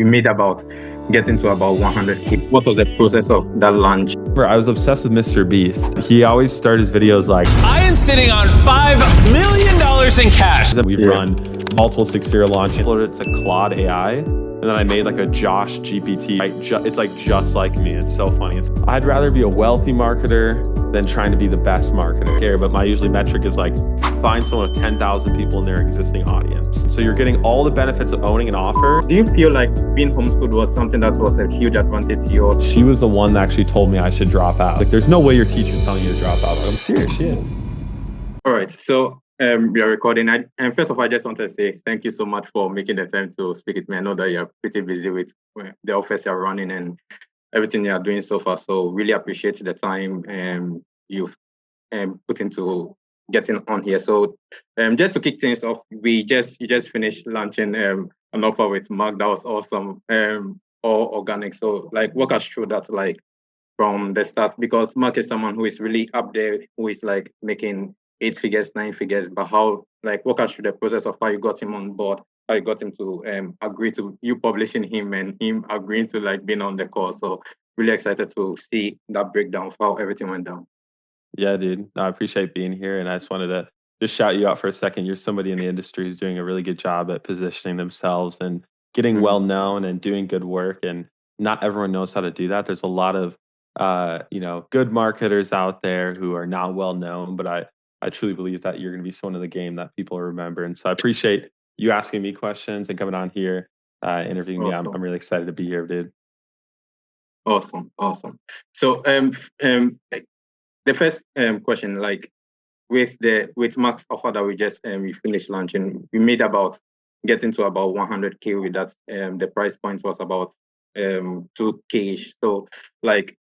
we made about getting to about 100K. What was the process of that launch? I was obsessed with Mr. Beast. He always started his videos like, I am sitting on $5 million in cash. We've run multiple six-figure launches. I uploaded it to Claude AI, and then I made like a Josh GPT. It's like just like me. It's so funny. I'd rather be a wealthy marketer than trying to be the best marketer here. But my usually metric is like, find someone with 10,000 people in their existing audience. So you're getting all the benefits of owning an offer. Do you feel like being homeschooled was something that was a huge advantage to you? She was the one that actually told me I should drop out. Like, there's no way your teacher's telling you to drop out. I'm serious, shit. All right, so we are recording. And first of all, I just want to say thank you so much for making the time to speak with me. I know that you're pretty busy with the office you're running and everything you're doing so far. So really appreciate the time you've put into getting on here. So just to kick things off, you just finished launching an offer with Mark. That was awesome. All organic. So like walk us through that like from the start, because Mark is someone who is really up there, who is like making 8 figures, 9 figures, but how like walk us through the process of how you got him on board, how you got him to agree to you publishing him and him agreeing to like being on the call. So really excited to see that breakdown of how everything went down. Yeah, dude. I appreciate being here. And I just wanted to just shout you out for a second. You're somebody in the industry who's doing a really good job at positioning themselves and getting well known and doing good work. And not everyone knows how to do that. There's a lot of good marketers out there who are not well known, but I truly believe that you're going to be someone in the game that people remember. And so I appreciate you asking me questions and coming on here, interviewing me. I'm really excited to be here, dude. Awesome. So the first question, like with Mark's offer that we just we finished launching, we made about getting to about 100K with that. The price point was about 2K-ish. So like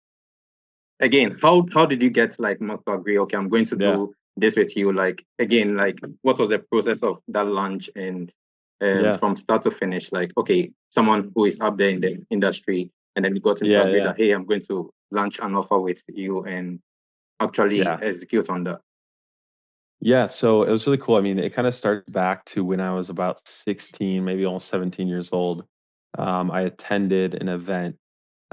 again, how did you get like Mark to agree? Okay, I'm going to do this with you. Like again, like what was the process of that launch and from start to finish? Like okay, someone who is up there in the industry, and then you got into agree that hey, I'm going to launch an offer with you and actually execute on that. Yeah, so it was really cool. I mean, it kind of started back to when I was about 16, maybe almost 17 years old. I attended an event.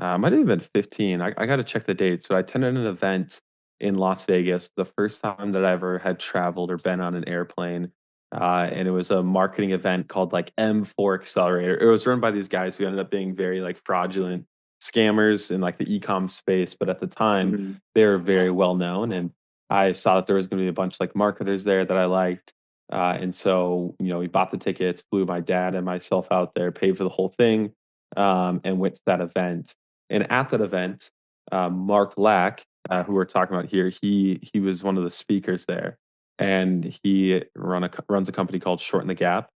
Might have even been 15. I got to check the dates, but I attended an event in Las Vegas, the first time that I ever had traveled or been on an airplane. And it was a marketing event called like M4 Accelerator. It was run by these guys who ended up being very like fraudulent scammers in like the e-com space, but at the time they were very well known. And I saw that there was going to be a bunch of like marketers there that I liked. And so, we bought the tickets, flew my dad and myself out there, paid for the whole thing, and went to that event. And at that event, Mark Lack, who we're talking about here, he was one of the speakers there, and he runs a company called Shorten the Gap,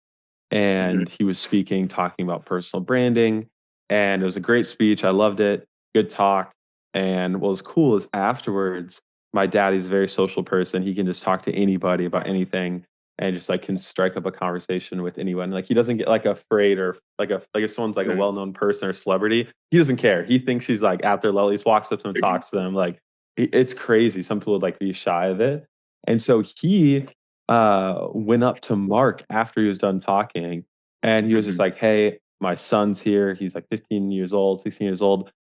and he was speaking, talking about personal branding, and it was a great speech. I loved it. Good talk. And what was cool is afterwards, my dad is a very social person. He can just talk to anybody about anything and just like can strike up a conversation with anyone. Like he doesn't get like afraid or like if someone's like a well-known person or celebrity, he doesn't care. He thinks he's like at their level. He just walks up to them, talks to them. Like it's crazy. Some people would like be shy of it. And so he went up to Mark after he was done talking, and he was just like, "Hey, my son's here. He's like 15 years old, 16 years old.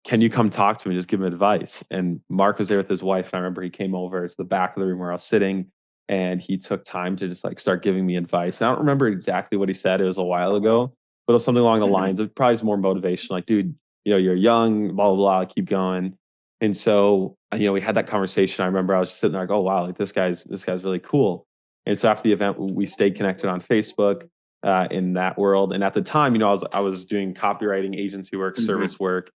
Can you come talk to me? Just give him advice." And Mark was there with his wife. And I remember he came over to the back of the room where I was sitting, and he took time to just like start giving me advice. And I don't remember exactly what he said. It was a while ago, but it was something along the lines of probably more motivation. Like, dude, you're young, blah, blah, blah, keep going. And so, we had that conversation. I remember I was just sitting there like, oh, wow, like this guy's really cool. And so after the event, we stayed connected on Facebook in that world. And at the time, I was doing copywriting, agency work, service work.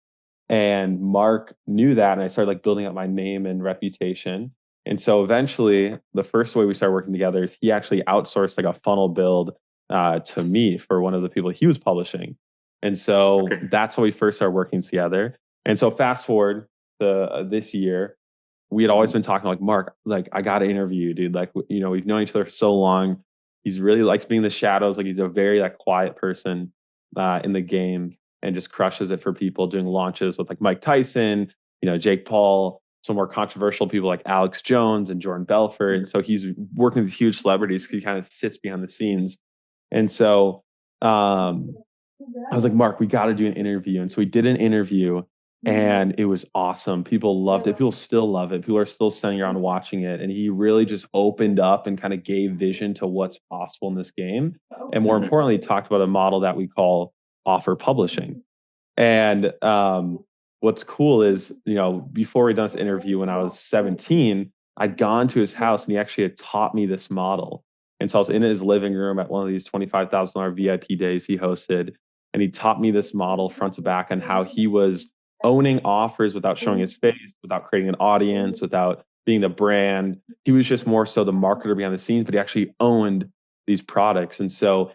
And Mark knew that, and I started like building up my name and reputation. And so eventually, the first way we started working together is he actually outsourced like a funnel build to me for one of the people he was publishing. And so that's how we first started working together. And so fast forward to this year, we had always been talking like, Mark, like I got to interview you, dude. Like, we've known each other for so long. He's really likes being in the shadows. Like he's a very like quiet person in the game, and just crushes it for people, doing launches with like Mike Tyson, Jake Paul, some more controversial people like Alex Jones and Jordan Belfort. And so he's working with huge celebrities. He kind of sits behind the scenes. And so I was like, Mark, we got to do an interview. And so we did an interview and it was awesome. People loved it. People still love it. People are still sitting around watching it. And he really just opened up and kind of gave vision to what's possible in this game. And more Mhm. importantly, talked about a model that we call offer publishing. And what's cool is, before we done this interview when I was 17, I'd gone to his house and he actually had taught me this model. And so I was in his living room at one of these $25,000 VIP days he hosted. And he taught me this model front to back on how he was owning offers without showing his face, without creating an audience, without being the brand. He was just more so the marketer behind the scenes, but he actually owned these products. And so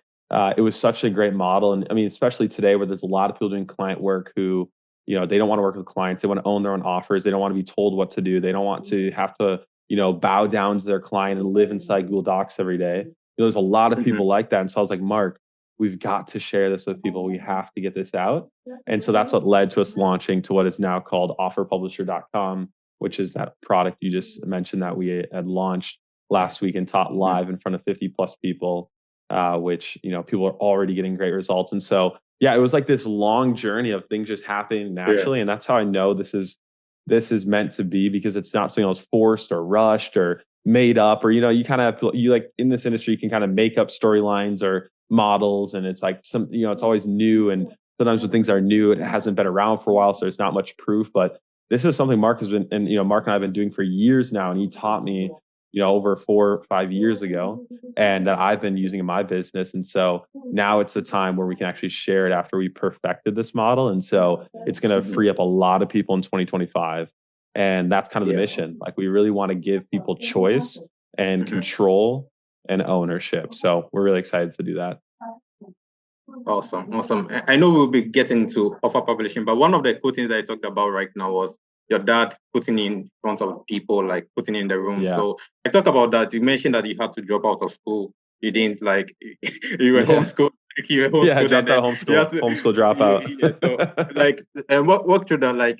it was such a great model. And I mean, especially today where there's a lot of people doing client work who, they don't want to work with clients. They want to own their own offers. They don't want to be told what to do. They don't want to have to, bow down to their client and live inside Google Docs every day. There's a lot of Mhm. people like that. And so I was like, Mark, we've got to share this with people. We have to get this out. And so that's what led to us launching to what is now called offerpublisher.com, which is that product you just mentioned that we had launched last week and taught Mhm. live in front of 50 plus people, which people are already getting great results. And so yeah, it was like this long journey of things just happening Yeah. naturally, and that's how I know this is meant to be because it's not something that was forced or rushed or made up or you kind of you like in this industry you can kind of make up storylines or models and it's like it's always new and sometimes when things are new it hasn't been around for a while so there's not much proof but this is something Mark has been and Mark and I have been doing for years now and he taught me over 4 or 5 years ago and that I've been using in my business. And so now it's the time where we can actually share it after we perfected this model. And so it's going to Mhm. free up a lot of people in 2025. And that's kind of the Yeah. mission. Like we really want to give people choice and Mhm. control and ownership. So we're really excited to do that. Awesome, awesome. I know we'll be getting to offer publishing, but one of the cool things that I talked about right now was your dad putting in front of people, like putting in the room. Yeah. So I talk about that. You mentioned that you had to drop out of school. You didn't like you were Yeah. homeschooled. You were Yeah. I homeschooled, and dropped out then of you had homeschool, to. homeschool dropout. Yeah, so like, and what through that? Like,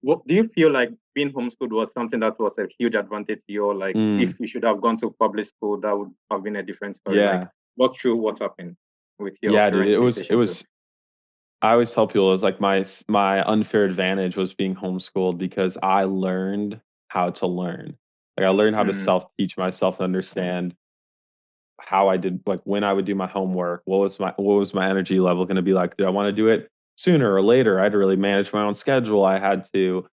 what do you feel like being homeschooled was something that was a huge advantage to you, or like Mm, if you should have gone to public school, that would have been a different story? Like, yeah. walk through what happened with your Yeah, dude. parents' It decision to. was I always tell people it was like my unfair advantage was being homeschooled because I learned how to learn. Like I learned how to Mm, self teach myself and understand how I did like when I would do my homework, what was my energy level going to be like? Do I want to do it sooner or later? I had to really manage my own schedule. I had to,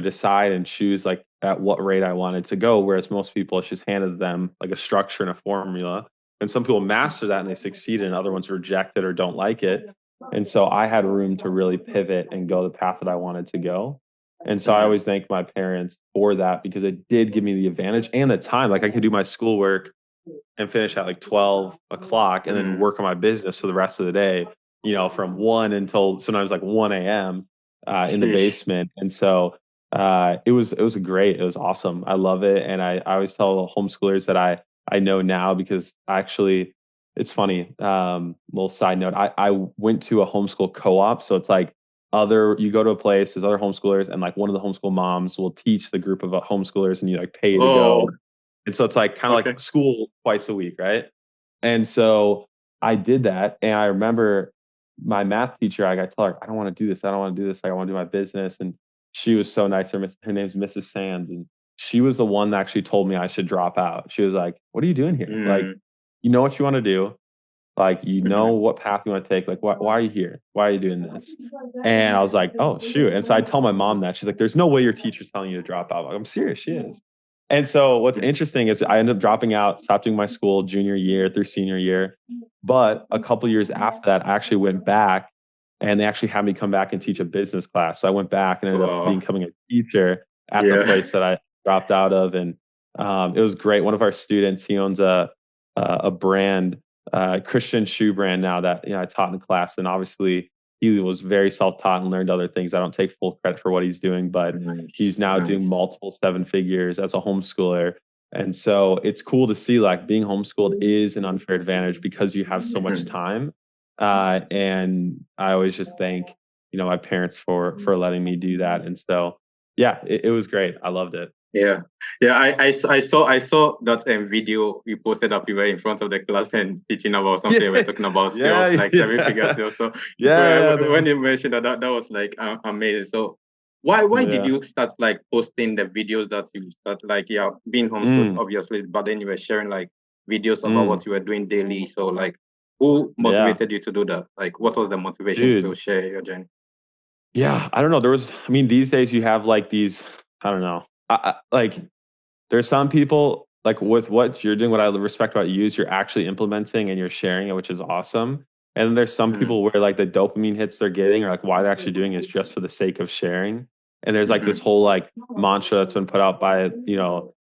decide and choose like at what rate I wanted to go. Whereas most people, it's just handed them like a structure and a formula. And some people master that and they succeed, and other ones reject it or don't like it. And so I had room to really pivot and go the path that I wanted to go. And so I mhm, always thank my parents for that because it did give me the advantage and the time. Like I could do my schoolwork and finish at like 12 o'clock and then mm, work on my business for the rest of the day, from 1 until sometimes like 1 a.m. In the sheesh. basement. And so it was awesome. I love it. And I always tell homeschoolers that I know now because actually it's funny. Little side note, I went to a homeschool co-op. So it's like you go to a place, there's other homeschoolers, and like one of the homeschool moms will teach the group of homeschoolers and you like pay to Oh, go and so it's like kinda okay. like school twice a week, right? And so I did that, and I remember my math teacher, I got told her, "I don't wanna do this, I don't wanna do this, like, I wanna do my business," and she was so nice, her name's Mrs. Sands, and she was the one that actually told me I should drop out. She was like, "What are you doing here? Like, Mm, you know what you wanna do, like, you know mhm, what path you wanna take, like, why are you here? Why are you doing this?" And I was like, "Oh, shoot," and so I tell my mom that, she's like, "There's no way your teacher's telling you to drop out." I'm serious, she is. And so what's mhm, interesting is I ended up dropping out, stopped doing my school junior year through senior year, but a couple years after that, I actually went back, and they actually had me come back and teach a business class. So I went back and ended up wow. becoming a teacher at the Yeah. place that I dropped out of, and, it was great. One of our students, he owns a brand, Christian shoe brand now that, I taught in class, and obviously he was very self-taught and learned other things. I don't take full credit for what he's doing, but he's Nice, now doing nice. multiple seven figures as a homeschooler. And so it's cool to see like being homeschooled is an unfair advantage because you have so much Mhm. time. And I always just thank, my parents for letting me do that. And so yeah, it was great. I loved it. Yeah, yeah. I saw that video you posted up. You were in front of the class and teaching about something. You were Yeah, talking about sales, yeah, like seven figure yeah, sales. So yeah, when you mentioned that, that was like amazing. So why did yeah. you start like posting the videos that you start like yeah being homeschooled Mm, obviously, but then you were sharing like videos about mm, what you were doing daily. So like who yeah, motivated you to do that? Like what was the motivation to dude. share your journey? Yeah, I don't know. I mean, these days you have like these. I don't know. Like there's some people like with what you're doing, what I respect about you is you're actually implementing and you're sharing it, which is awesome. And then there's some Mm-hmm. people where like the dopamine hits they're getting or like why they're actually doing it is just for the sake of sharing. And there's like this Mm-hmm. whole like mantra that's been put out by,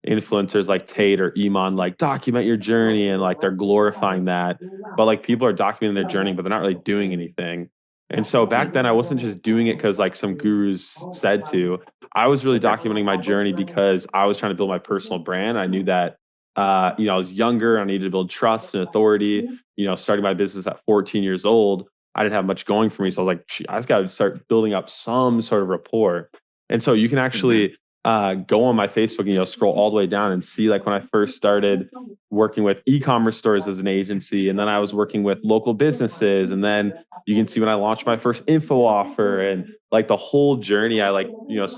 influencers like Tate or Iman, like document your journey and like they're glorifying that. But like people are documenting their journey, but they're not really doing anything. And so back then I wasn't just doing it because like some gurus said to. I was really Okay. documenting my journey because I was trying to build my personal brand. I knew that, I was younger. I needed to build trust and authority. Starting my business at 14 years old, I didn't have much going for me. So I was like, I just got to start building up some sort of rapport. And so you can Mm-hmm. actually go on my Facebook and scroll all the way down and see like when I first started working with e-commerce stores as an agency, and then I was working with local businesses, and then you can see when I launched my first info offer and like the whole journey. I like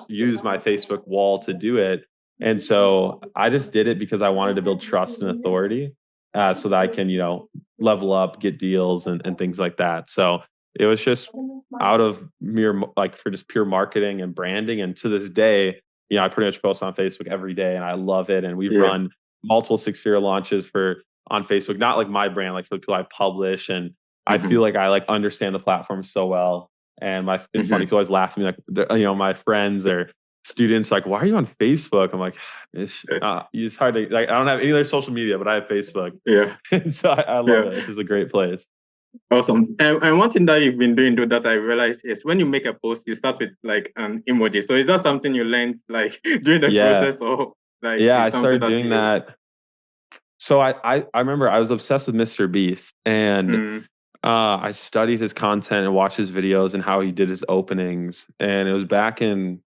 use my Facebook wall to do it, and so I just did it because I wanted to build trust and authority, so that I can level up, get deals, and things like that. So it was just out of like for just pure marketing and branding, and to this day, I pretty much post on Facebook every day, and I love it. And we've Yeah. run multiple six-figure launches for on Facebook, not like my brand, like for the people I publish, and I Mm-hmm. feel like I like understand the platform so well. And it's funny, Mm-hmm. people always laugh at me, like my friends or students, like, "Why are you on Facebook?" I'm like, it's hard to like. I don't have any other social media, but I have Facebook, Yeah. and so I love Yeah. it. It's just a great place. Awesome. And one thing that you've been doing though that I realized is when you make a post, you start with like an emoji. So is that something you learned like during the Yeah, process or like yeah. I it's something started that doing you that. So I remember I was obsessed with Mr. Beast, and mm, I studied his content and watched his videos and how he did his openings. And it was back in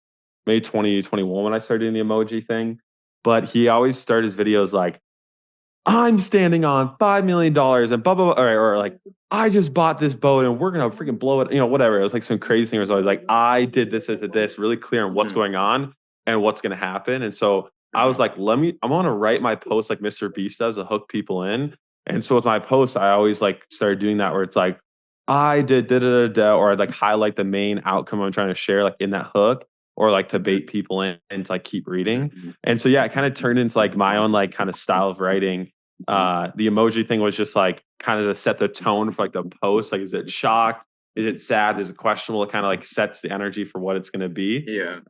May 2021 when I started doing the emoji thing. But he always started his videos like, I'm standing on $5 million and blah blah blah, or like I just bought this boat and we're gonna freaking blow it, whatever. It was like some crazy thing. It was always like I did this as a this, really clear on what's mm, going on and what's gonna happen. And so I was mhm, like, I'm gonna write my post like Mr. Beast does to hook people in. And so with my posts, I always like started doing that where it's like I did da da da da, or I'd like highlight the main outcome I'm trying to share, like in that hook, or like to mhm, bait people in and to like keep reading. mhm, And so yeah, it kind of turned into like my own like kind of style of writing. The emoji thing was just like kind of to set the tone for like the post. Like, is it shocked? Is it sad? Is it questionable? It kind of like sets the energy for what it's going to be. yeah.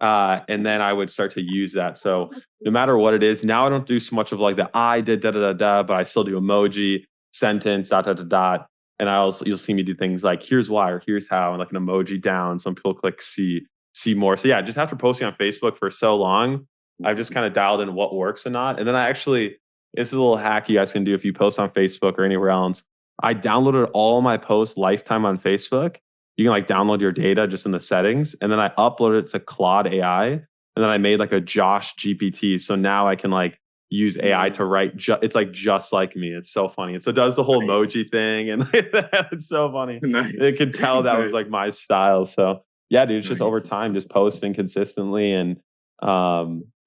And then I would start to use that. So no matter what it is, now I don't do so much of like the I did da da da da, but I still do emoji, sentence, dot dot dot dot. And you'll see me do things like here's why or here's how, and like an emoji down. So when people click see more. So yeah, just after posting on Facebook for so long, I've just kind of dialed in what works and not. And then I actually this is a little hack you guys can do if you post on Facebook or anywhere else. I downloaded all my posts lifetime on Facebook. You can like download your data just in the settings, and then I uploaded it to Claude AI, and then I made like a Josh GPT. So now I can like use AI Mm, to write. It's like just like me. It's so funny. And so it does the whole nice. emoji thing, and like that. It's so funny. It Nice. could tell that was Nice. like my style. So yeah, dude, it's just over Nice. time, just posting consistently and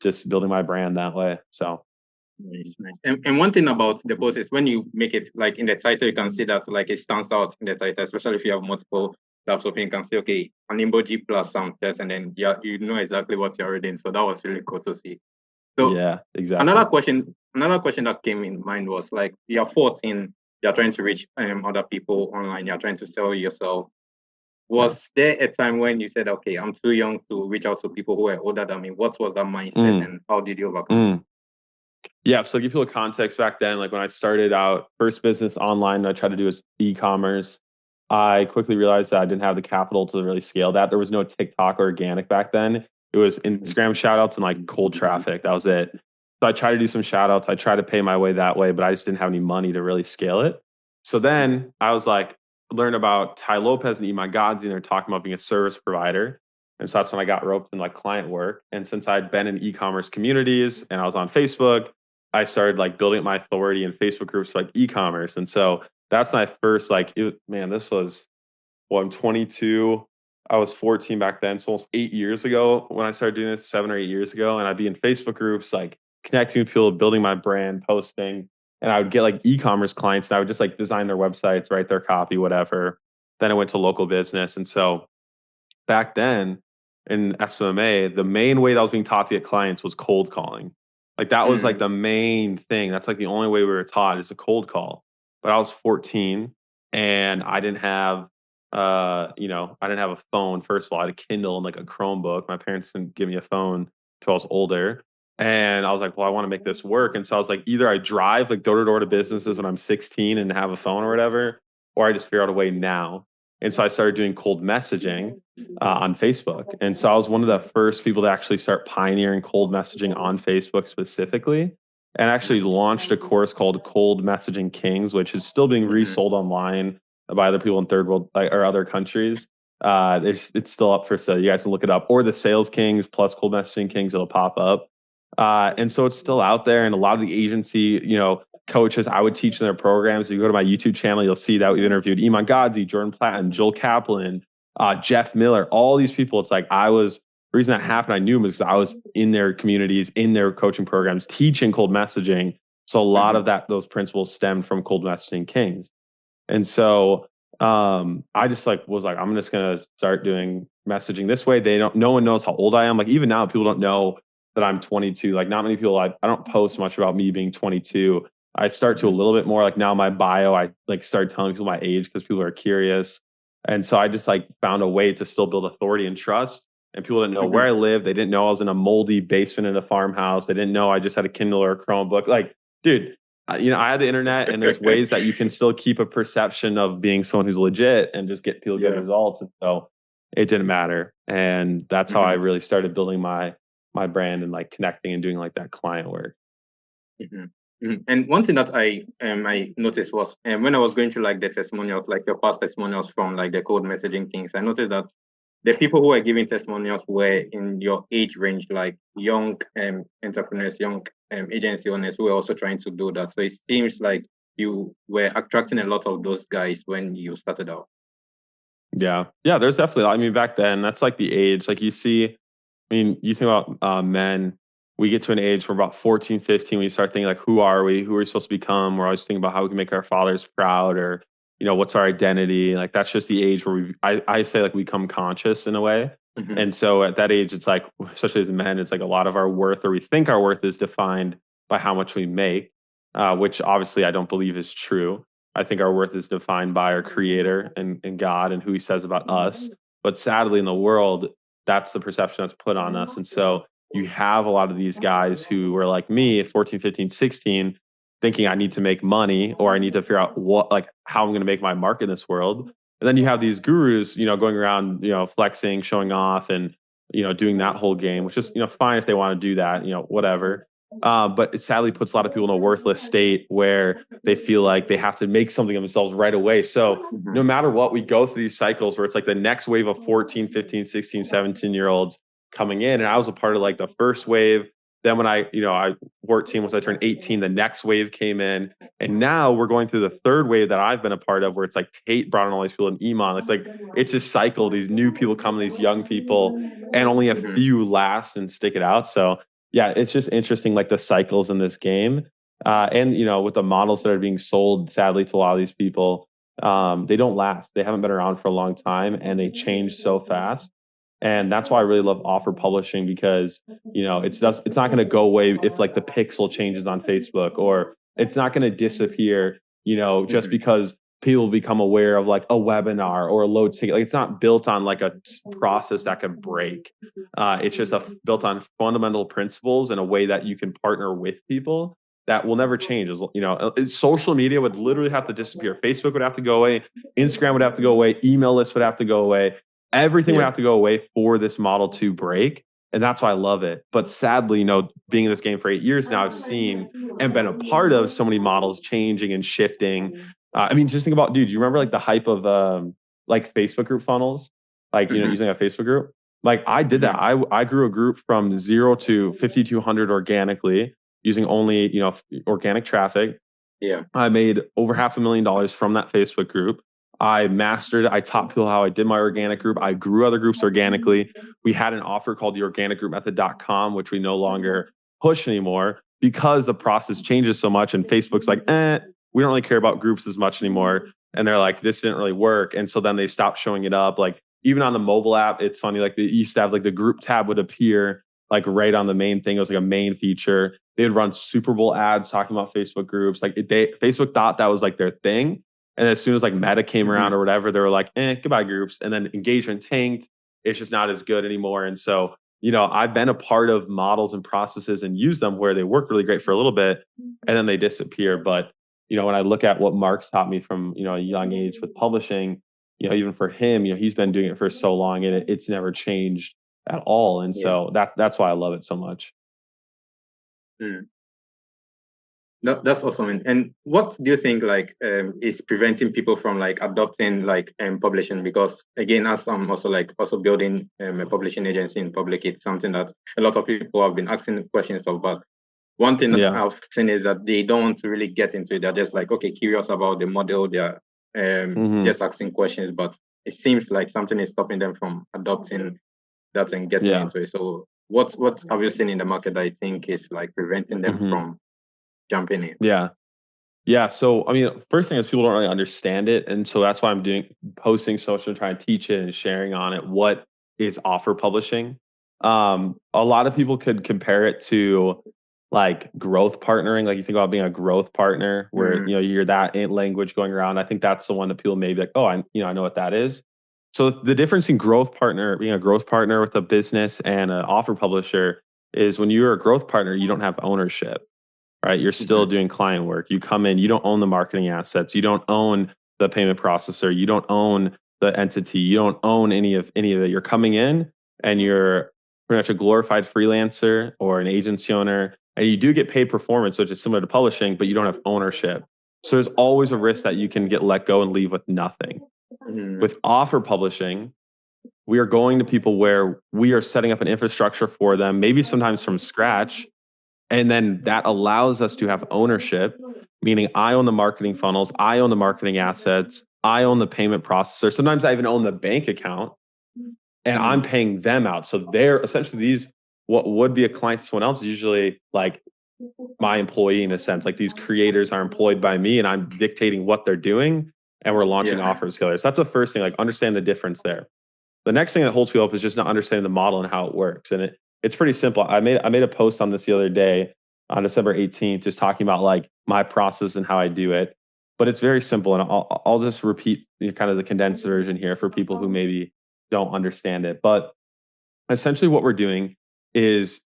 just building my brand that way. So Nice, nice. And one thing about the post is when you make it like in the title, you can see that like it stands out in the title, especially if you have multiple tabs open, you can say, okay, an emoji plus some text, and then yeah, you know exactly what you're reading. So that was really cool to see. So yeah, exactly. another question that came in mind was like you're 14, you're trying to reach other people online, you're trying to sell yourself. Yeah. Was there a time when you said, okay, I'm too young to reach out to people who are older than me? What was that mindset Mm, and how did you overcome it? mm. Yeah, so to give people a context back then, like when I started out first business online, I tried to do was e-commerce. I quickly realized that I didn't have the capital to really scale that. There was no TikTok or organic back then. It was Instagram shout outs and like cold traffic. That was it. So I tried to do some shout outs. I tried to pay my way that way, but I just didn't have any money to really scale it. So then I was like, learn about Ty Lopez and Iman Godzi, and they're talking about being a service provider. And so that's when I got roped in like client work. And since I'd been in e-commerce communities and I was on Facebook, I started like building up my authority in Facebook groups for like e-commerce. And so that's my first like man, this was well, I'm 22. I was 14 back then. So almost 8 years ago when I started doing this, 7 or 8 years ago. And I'd be in Facebook groups, like connecting with people, building my brand, posting. And I would get like e-commerce clients and I would just like design their websites, write their copy, whatever. Then I went to local business. And so back then in SMMA, the main way that I was being taught to get clients was cold calling. Like that was like Mm, the main thing. That's like the only way we were taught is a cold call. But I was 14 and I didn't have I didn't have a phone. First of all, I had a Kindle and like a Chromebook. My parents didn't give me a phone until I was older. And I was like, well, I want to make this work. And so I was like, either I drive like door to door to businesses when I'm 16 and have a phone or whatever, or I just figure out a way now. And so I started doing cold messaging on Facebook. And so I was one of the first people to actually start pioneering cold messaging on Facebook specifically. And actually nice. launched a course called Cold Messaging Kings, which is still being Hmm. resold online by other people in third world like, or other countries. It's still up for sale. You guys can look it up, or the Sales Kings plus Cold Messaging Kings. It'll pop up, and so it's still out there. And a lot of the agency, coaches I would teach in their programs. If you go to my YouTube channel, you'll see that we've interviewed Iman Godzi, Jordan Platten, Joel Kaplan, Jeff Miller, all these people. It's like the reason that happened, I knew them because I was in their communities, in their coaching programs, teaching cold messaging. So a lot Hmm. of those principles stemmed from Cold Messaging Kings. And so I just like was like, I'm just gonna start doing messaging this way. No one knows how old I am. Like even now, people don't know that I'm 22. Like not many people, I don't post much about me being 22. I start to a Hmm. little bit more like now my bio, I like started telling people my age because people are curious. And so I just like found a way to still build authority and trust. And people didn't know where Hmm. I lived. They didn't know I was in a moldy basement in a farmhouse. They didn't know I just had a Kindle or a Chromebook. Like, dude, I had the internet, and there's ways that you can still keep a perception of being someone who's legit and just get feel good Yeah. results. And so it didn't matter, and that's how I Hmm. really started building my brand and like connecting and doing like that client work. Hmm. Hmm. And one thing that I noticed was when I was going through like the testimonials, like the past testimonials from like the code messaging kings, I noticed that the people who are giving testimonials were in your age range, like young entrepreneurs, young agency owners who were also trying to do that. So it seems like you were attracting a lot of those guys when you started out. Yeah, yeah. There's definitely. I mean, back then, that's like the age. Like you see, I mean, you think about men, we get to an age where about 14, 15, we start thinking like, who are we? Who are we supposed to become? We're always thinking about how we can make our fathers proud or, what's our identity? Like that's just the age where I say like we become conscious in a way. Hmm. And so at that age, it's like, especially as men, it's like a lot of our worth or we think our worth is defined by how much we make, which obviously I don't believe is true. I think our worth is defined by our creator and God and who he says about us. But sadly in the world, that's the perception that's put on us. And so you have a lot of these guys who were like me at 14, 15, 16, thinking I need to make money or I need to figure out how I'm going to make my mark in this world. And then you have these gurus, going around, flexing, showing off and, doing that whole game, which is, fine if they want to do that, whatever. But it sadly puts a lot of people in a worthless state where they feel like they have to make something of themselves right away. So Hmm. no matter what, we go through these cycles where it's like the next wave of 14, 15, 16, 17-year-olds coming in. And I was a part of like the first wave. Then when I 14, once I turned 18, the next wave came in. And now we're going through the third wave that I've been a part of where it's like Tate brought in all these people and Iman. It's like, it's this cycle, these new people come, these young people, and only a Hmm. few last and stick it out. So yeah, it's just interesting, like the cycles in this game. And with the models that are being sold, sadly, to a lot of these people, they don't last. They haven't been around for a long time and they change so fast. And that's why I really love offer publishing because, it's not going to go away if like the pixel changes on Facebook or it's not going to disappear, just Hmm. because people become aware of like a webinar or a load ticket. Like it's not built on like a process that can break. It's just built on fundamental principles in a way that you can partner with people that will never change. Social media would literally have to disappear. Facebook would have to go away. Instagram would have to go away. Email lists would have to go away. Everything would Yeah. have to go away for this model to break. And that's why I love it. But sadly, being in this game for 8 years now, I've seen and been a part of so many models changing and shifting. I mean, just think about, dude, you remember like the hype of like Facebook group funnels, like, Hmm. using a Facebook group? Like I did that. I grew a group from 0 to 5,200 organically using only, organic traffic. Yeah. I made over $500,000 from that Facebook group. I mastered it. I taught people how I did my organic group. I grew other groups organically. We had an offer called the organicgroupmethod.com, which we no longer push anymore because the process changes so much. And Facebook's like, we don't really care about groups as much anymore. And they're like, this didn't really work. And so then they stopped showing it up. Like even on the mobile app, it's funny. Like they used to have like the group tab would appear like right on the main thing. It was like a main feature. They would run Super Bowl ads talking about Facebook groups. Like Facebook thought that was like their thing. And as soon as like Meta came around or whatever, they were like, goodbye groups. And then engagement tanked. It's just not as good anymore. And so, I've been a part of models and processes and used them where they work really great for a little bit and then they disappear. But, when I look at what Mark's taught me from, a young age with publishing, even for him, he's been doing it for so long and it's never changed at all. And so that's why I love it so much. That's awesome. And what do you think is preventing people from like adopting publishing? Because again, as I'm also building a publishing agency in public, it's something that a lot of people have been asking questions of. But one thing I've seen is that they don't want to really get into it. They're just like, okay, curious about the model. They're just asking questions, but it seems like something is stopping them from adopting that and getting into it. So what have you seen in the market that I think is like preventing them from jumping in? Yeah. So, first thing is people don't really understand it. And so that's why I'm posting social, trying to teach it and sharing on it. What is offer publishing? A lot of people could compare it to like growth partnering. Like you think about being a growth partner where, you're that language going around. I think that's the one that people may be like, oh, I know what that is. So the difference in being a growth partner with a business and an offer publisher is when you're a growth partner, you don't have ownership. Right? You're still doing client work. You come in, you don't own the marketing assets. You don't own the payment processor. You don't own the entity. You don't own any of it. You're coming in and you're pretty much a glorified freelancer or an agency owner. And you do get paid performance, which is similar to publishing, but you don't have ownership. So there's always a risk that you can get let go and leave with nothing. With offer publishing, we are going to people where we are setting up an infrastructure for them, maybe sometimes from scratch. And then that allows us to have ownership, meaning I own the marketing funnels, I own the marketing assets, I own the payment processor. Sometimes I even own the bank account and I'm paying them out. So they're essentially what would be a client to someone else is usually like my employee in a sense. Like these creators are employed by me and I'm dictating what they're doing and we're launching offers together. So that's the first thing, like understand the difference there. The next thing that holds people up is just not understanding the model and how it works. And it's pretty simple. I made a post on this the other day on December 18th, just talking about like my process and how I do it. But it's very simple. And I'll just repeat kind of the condensed version here for people who maybe don't understand it. But essentially what we're doing is,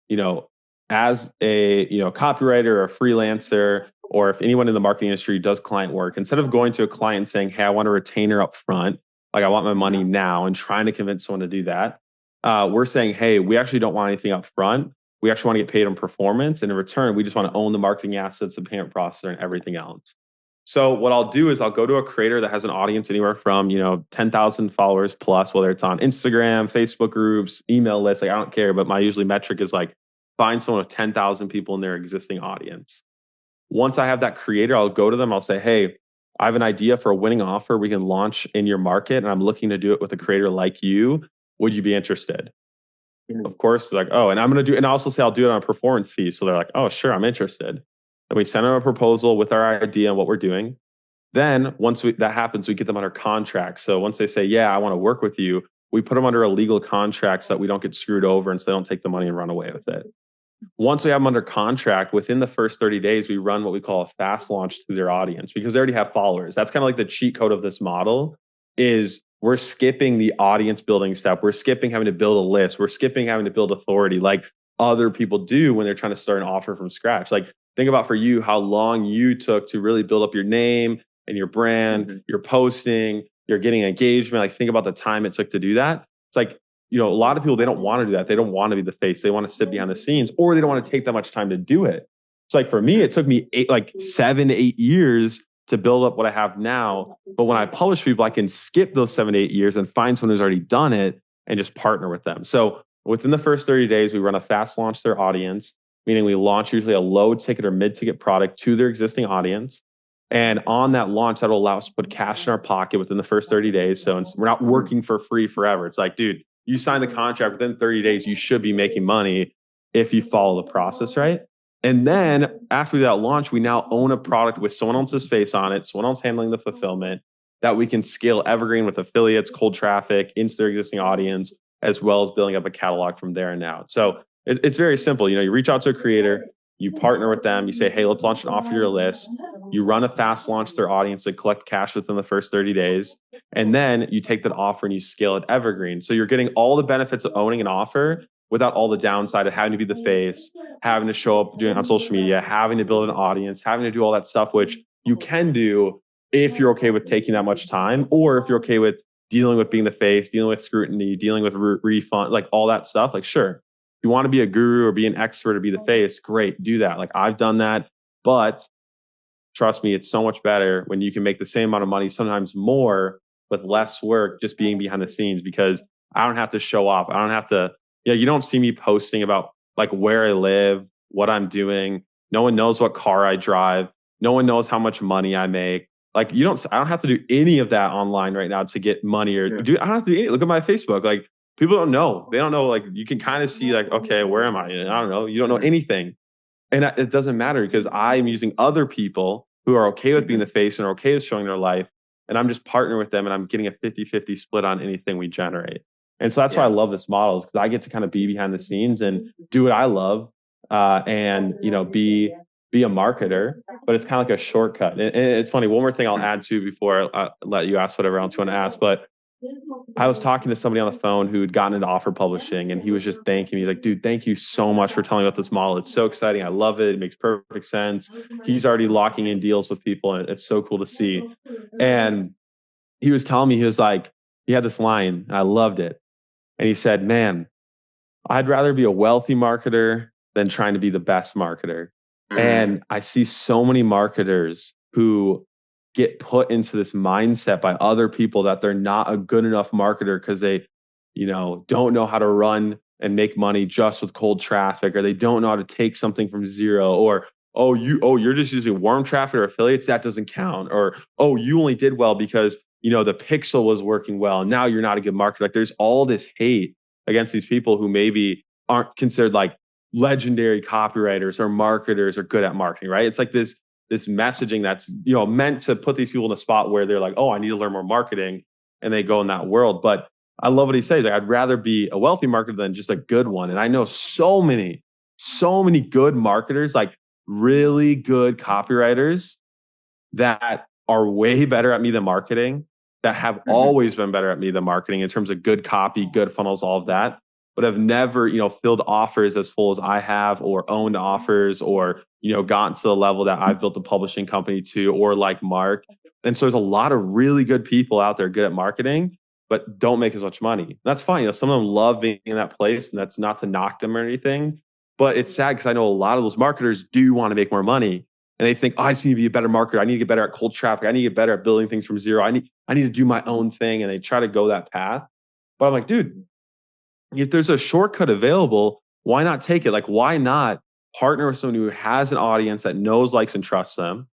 as a, copywriter or a freelancer, or if anyone in the marketing industry does client work, instead of going to a client and saying, hey, I want a retainer up front, like I want my money now, and trying to convince someone to do that, we're saying, hey, we actually don't want anything up front. We actually want to get paid on performance. And in return, we just want to own the marketing assets, the payment processor, and everything else. So what I'll do is I'll go to a creator that has an audience anywhere from, 10,000 followers plus, whether it's on Instagram, Facebook groups, email lists, like I don't care. But my usually metric is like find someone with 10,000 people in their existing audience. Once I have that creator, I'll go to them. I'll say, hey, I have an idea for a winning offer we can launch in your market. And I'm looking to do it with a creator like you. Would you be interested? Of course, they're like, oh, and I'm going to do, and I also say I'll do it on a performance fee. So they're like, oh, sure, I'm interested. And we send them a proposal with our idea and what we're doing. Then once that happens, we get them under contract. So once they say, yeah, I want to work with you, we put them under a legal contract so that we don't get screwed over and so they don't take the money and run away with it. Once we have them under contract, within the first 30 days, we run what we call a fast launch to their audience because they already have followers. That's kind of like the cheat code of this model is we're skipping the audience building step. We're skipping having to build a list. We're skipping having to build authority like other people do when they're trying to start an offer from scratch. Like think about for you, how long you took to really build up your name and your brand, you're posting, you're getting engagement. Like think about the time it took to do that. It's like, a lot of people, they don't want to do that. They don't want to be the face. They want to sit behind the scenes or they don't want to take that much time to do it. It's like for me, it took me 7 to 8 years to build up what I have now. But when I publish people, I can skip those 7 to 8 years and find someone who's already done it and just partner with them. So within the first 30 days, we run a fast launch to their audience, meaning we launch usually a low ticket or mid ticket product to their existing audience. And on that launch, that'll allow us to put cash in our pocket within the first 30 days. So we're not working for free forever. It's like, dude, you sign the contract within 30 days, you should be making money if you follow the process right. And then after that launch, we now own a product with someone else's face on it, someone else handling the fulfillment that we can scale evergreen with affiliates, cold traffic into their existing audience, as well as building up a catalog from there and out. So it's very simple. You reach out to a creator, you partner with them, you say, hey, let's launch an offer to your list. You run a fast launch to their audience and collect cash within the first 30 days. And then you take that offer and you scale it evergreen. So you're getting all the benefits of owning an offer without all the downside of having to be the face, having to show up doing it on social media, having to build an audience, having to do all that stuff, which you can do if you're okay with taking that much time, or if you're okay with dealing with being the face, dealing with scrutiny, dealing with refund, like all that stuff. Like, sure, if you want to be a guru or be an expert or be the face, great, do that. Like, I've done that, but trust me, it's so much better when you can make the same amount of money, sometimes more, with less work, just being behind the scenes, because I don't have to show off. I don't have to, you don't see me posting about like where I live, what I'm doing. No one knows what car I drive. No one knows how much money I make. Like, I don't have to do any of that online right now to get money or I don't have to do any. Look at my Facebook. Like, people don't know. They don't know. Like, you can kind of see like, okay, where am I? I don't know. You don't know anything. And it doesn't matter because I'm using other people who are okay with being the face and are okay with showing their life. And I'm just partnering with them and I'm getting a 50-50 split on anything we generate. And so that's why I love this model, is because I get to kind of be behind the scenes and do what I love, and be a marketer, but it's kind of like a shortcut. And it's funny. One more thing I'll add to before I let you ask whatever else you want to ask, but I was talking to somebody on the phone who had gotten into offer publishing, and he was just thanking me. He's like, dude, thank you so much for telling me about this model. It's so exciting. I love it. It makes perfect sense. He's already locking in deals with people, and it's so cool to see. And he was telling me, he was like, he had this line, I loved it. And he said, man, I'd rather be a wealthy marketer than trying to be the best marketer. And I see so many marketers who get put into this mindset by other people that they're not a good enough marketer because they, don't know how to run and make money just with cold traffic, or they don't know how to take something from zero, or you're just using warm traffic or affiliates, that doesn't count, or you only did well because the pixel was working well and now you're not a good marketer. Like, there's all this hate against these people who maybe aren't considered like legendary copywriters or marketers or good at marketing, right? It's like this messaging that's meant to put these people in a spot where they're like, oh, I need to learn more marketing, and they go in that world. But I love what he says. Like, I'd rather be a wealthy marketer than just a good one. And I know so many good marketers, like really good copywriters that are way better at me than marketing, that have always been better at me than marketing in terms of good copy, good funnels, all of that, but have never, filled offers as full as I have, or owned offers, or, gotten to the level that I've built a publishing company to, or like Mark. And so there's a lot of really good people out there good at marketing, but don't make as much money. That's fine. Some of them love being in that place, and that's not to knock them or anything. But it's sad because I know a lot of those marketers do want to make more money. And they think, I just need to be a better marketer. I need to get better at cold traffic. I need to get better at building things from zero. I need to do my own thing. And they try to go that path. But I'm like, dude, if there's a shortcut available, why not take it? Like, why not partner with someone who has an audience that knows, likes, and trusts them?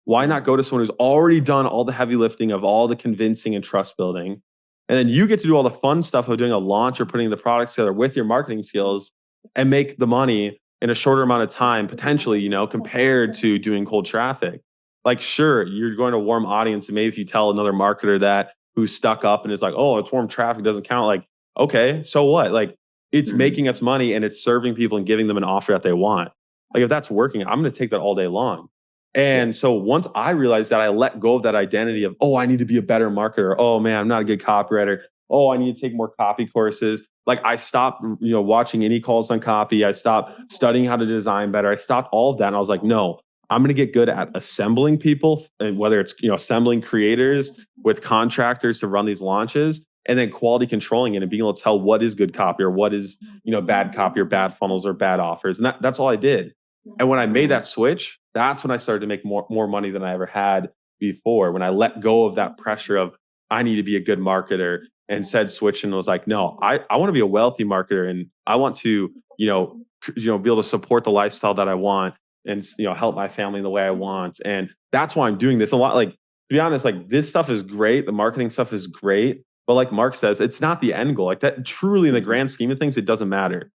Why not go to someone who's already done all the heavy lifting of all the convincing and trust building? And then you get to do all the fun stuff of doing a launch or putting the products together with your marketing skills and make the money in a shorter amount of time, potentially, compared to doing cold traffic. Like, sure, you're going to warm audience. And maybe if you tell another marketer that who's stuck up and is like, oh, it's warm traffic, doesn't count. Like, okay, so what? Like, it's making us money and it's serving people and giving them an offer that they want. Like, if that's working, I'm going to take that all day long. And so once I realized that, I let go of that identity of, oh, I need to be a better marketer. Oh man, I'm not a good copywriter. Oh, I need to take more copy courses. Like, I stopped, watching any calls on copy. I stopped studying how to design better. I stopped all of that. And I was like, no, I'm going to get good at assembling people, and whether it's, assembling creators with contractors to run these launches, and then quality controlling it and being able to tell what is good copy or what is, bad copy or bad funnels or bad offers. And that's all I did. And when I made that switch, that's when I started to make more money than I ever had before. When I let go of that pressure of, I need to be a good marketer, instead switched and was like, no, I want to be a wealthy marketer, and I want to, be able to support the lifestyle that I want, and help my family in the way I want. And that's why I'm doing this a lot. Like, to be honest, like, this stuff is great. The marketing stuff is great. But like Mark says, it's not the end goal. Like, that truly, in the grand scheme of things, it doesn't matter.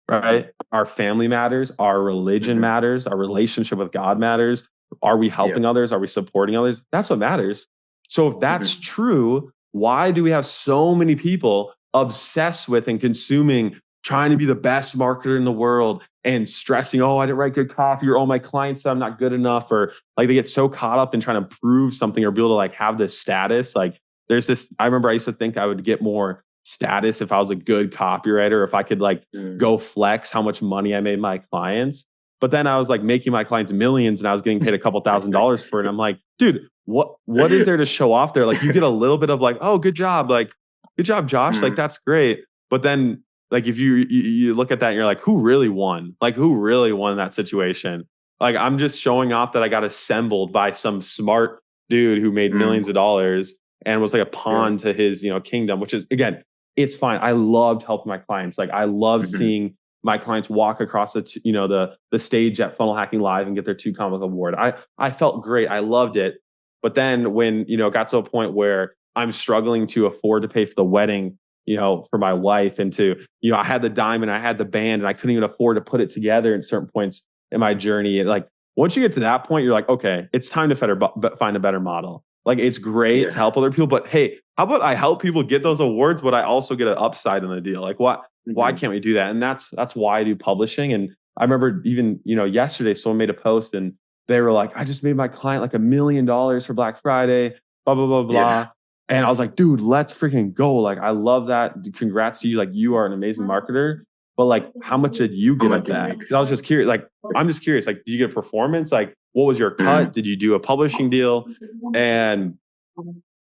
Right? Our family matters, our religion matters, our relationship with God matters. Are we helping others? Are we supporting others? That's what matters. So if that's true, why do we have so many people obsessed with and consuming, trying to be the best marketer in the world and stressing, oh, I didn't write good copy, or oh, my client said I'm not good enough, or like they get so caught up in trying to prove something or be able to like have this status. Like, there's this, I remember I used to think I would get more status if I was a good copywriter, if I could like go flex how much money I made my clients. But then I was like making my clients millions and I was getting paid a couple $1,000s for it. And I'm like, dude, what is there to show off there? Like, you get a little bit of like, oh, good job. Like, good job, Josh. Like, that's great. But then like, if you look at that and you're like, who really won? Like, who really won in that situation? Like, I'm just showing off that I got assembled by some smart dude who made millions of dollars and was like a pawn to his, kingdom, which is, again, it's fine. I loved helping my clients. Like, I loved seeing my clients walk across the stage at Funnel Hacking Live and get their 2 Comic Award. I felt great. I loved it. But then when, it got to a point where I'm struggling to afford to pay for the wedding, for my wife, and to, I had the diamond, I had the band, and I couldn't even afford to put it together at certain points in my journey. And like, once you get to that point, you're like, okay, it's time to find a better model. Like, it's great to help other people, but hey, how about I help people get those awards, but I also get an upside in the deal? Like, why can't we do that? And that's why I do publishing. And I remember even, yesterday, someone made a post and they were like, I just made my client like $1 million for Black Friday, blah, blah, blah, blah. And I was like, dude, let's freaking go. Like, I love that. Congrats to you. Like, you are an amazing marketer. But like, how much did you get of that? Because I was just curious. Like, I'm just curious. Like, do you get a performance? Like, what was your cut? Did you do a publishing deal? And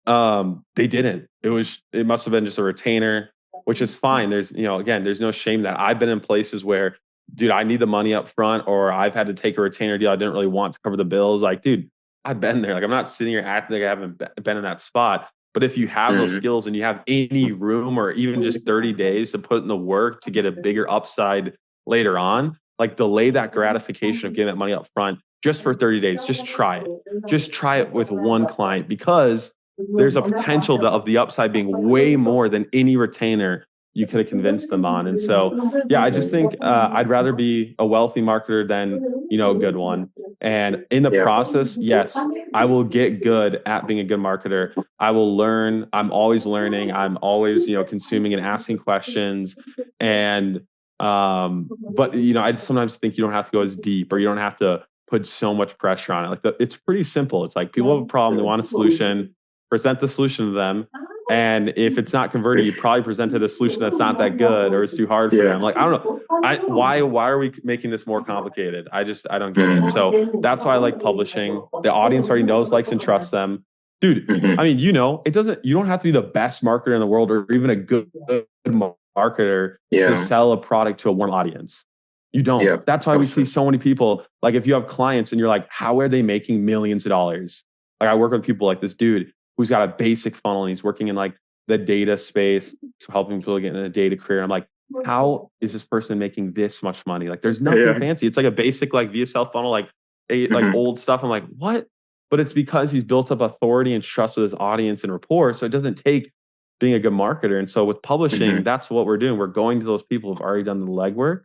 they didn't. It must have been just a retainer, which is fine. There's, again, there's no shame that I've been in places where, dude, I need the money up front, or I've had to take a retainer deal I didn't really want to cover the bills. Like, dude, I've been there. Like, I'm not sitting here acting like I haven't been in that spot. But if you have those skills and you have any room or even just 30 days to put in the work to get a bigger upside later on, like, delay that gratification of getting that money up front just for 30 days. Just try it. Just try it with one client, because there's a potential of the upside being way more than any retainer you could have convinced them on. And so, yeah, I just think I'd rather be a wealthy marketer than, a good one. And in the process, yes, I will get good at being a good marketer. I will learn. I'm always learning. I'm always, consuming and asking questions. And, but, I sometimes think you don't have to go as deep, or you don't have to put so much pressure on it. Like, it's pretty simple. It's like, people have a problem. They want a solution. Present the solution to them. And if it's not converting, you probably presented a solution that's not that good, or it's too hard for them. Like, I don't know. Why are we making this more complicated? I don't get it. So that's why I like publishing. The audience already knows, likes, and trusts them. Dude, I mean, you don't have to be the best marketer in the world, or even a good marketer to sell a product to a warm audience. You don't. That's why we see so many people. Like, if you have clients and you're like, how are they making millions of dollars? Like, I work with people like this dude who's got a basic funnel and he's working in like the data space, helping people get in a data career. I'm like, how is this person making this much money? Like, there's nothing fancy. It's like a basic like VSL funnel, like old stuff. I'm like, what? But it's because he's built up authority and trust with his audience and rapport. So it doesn't take being a good marketer. And so with publishing, that's what we're doing. We're going to those people who've already done the legwork.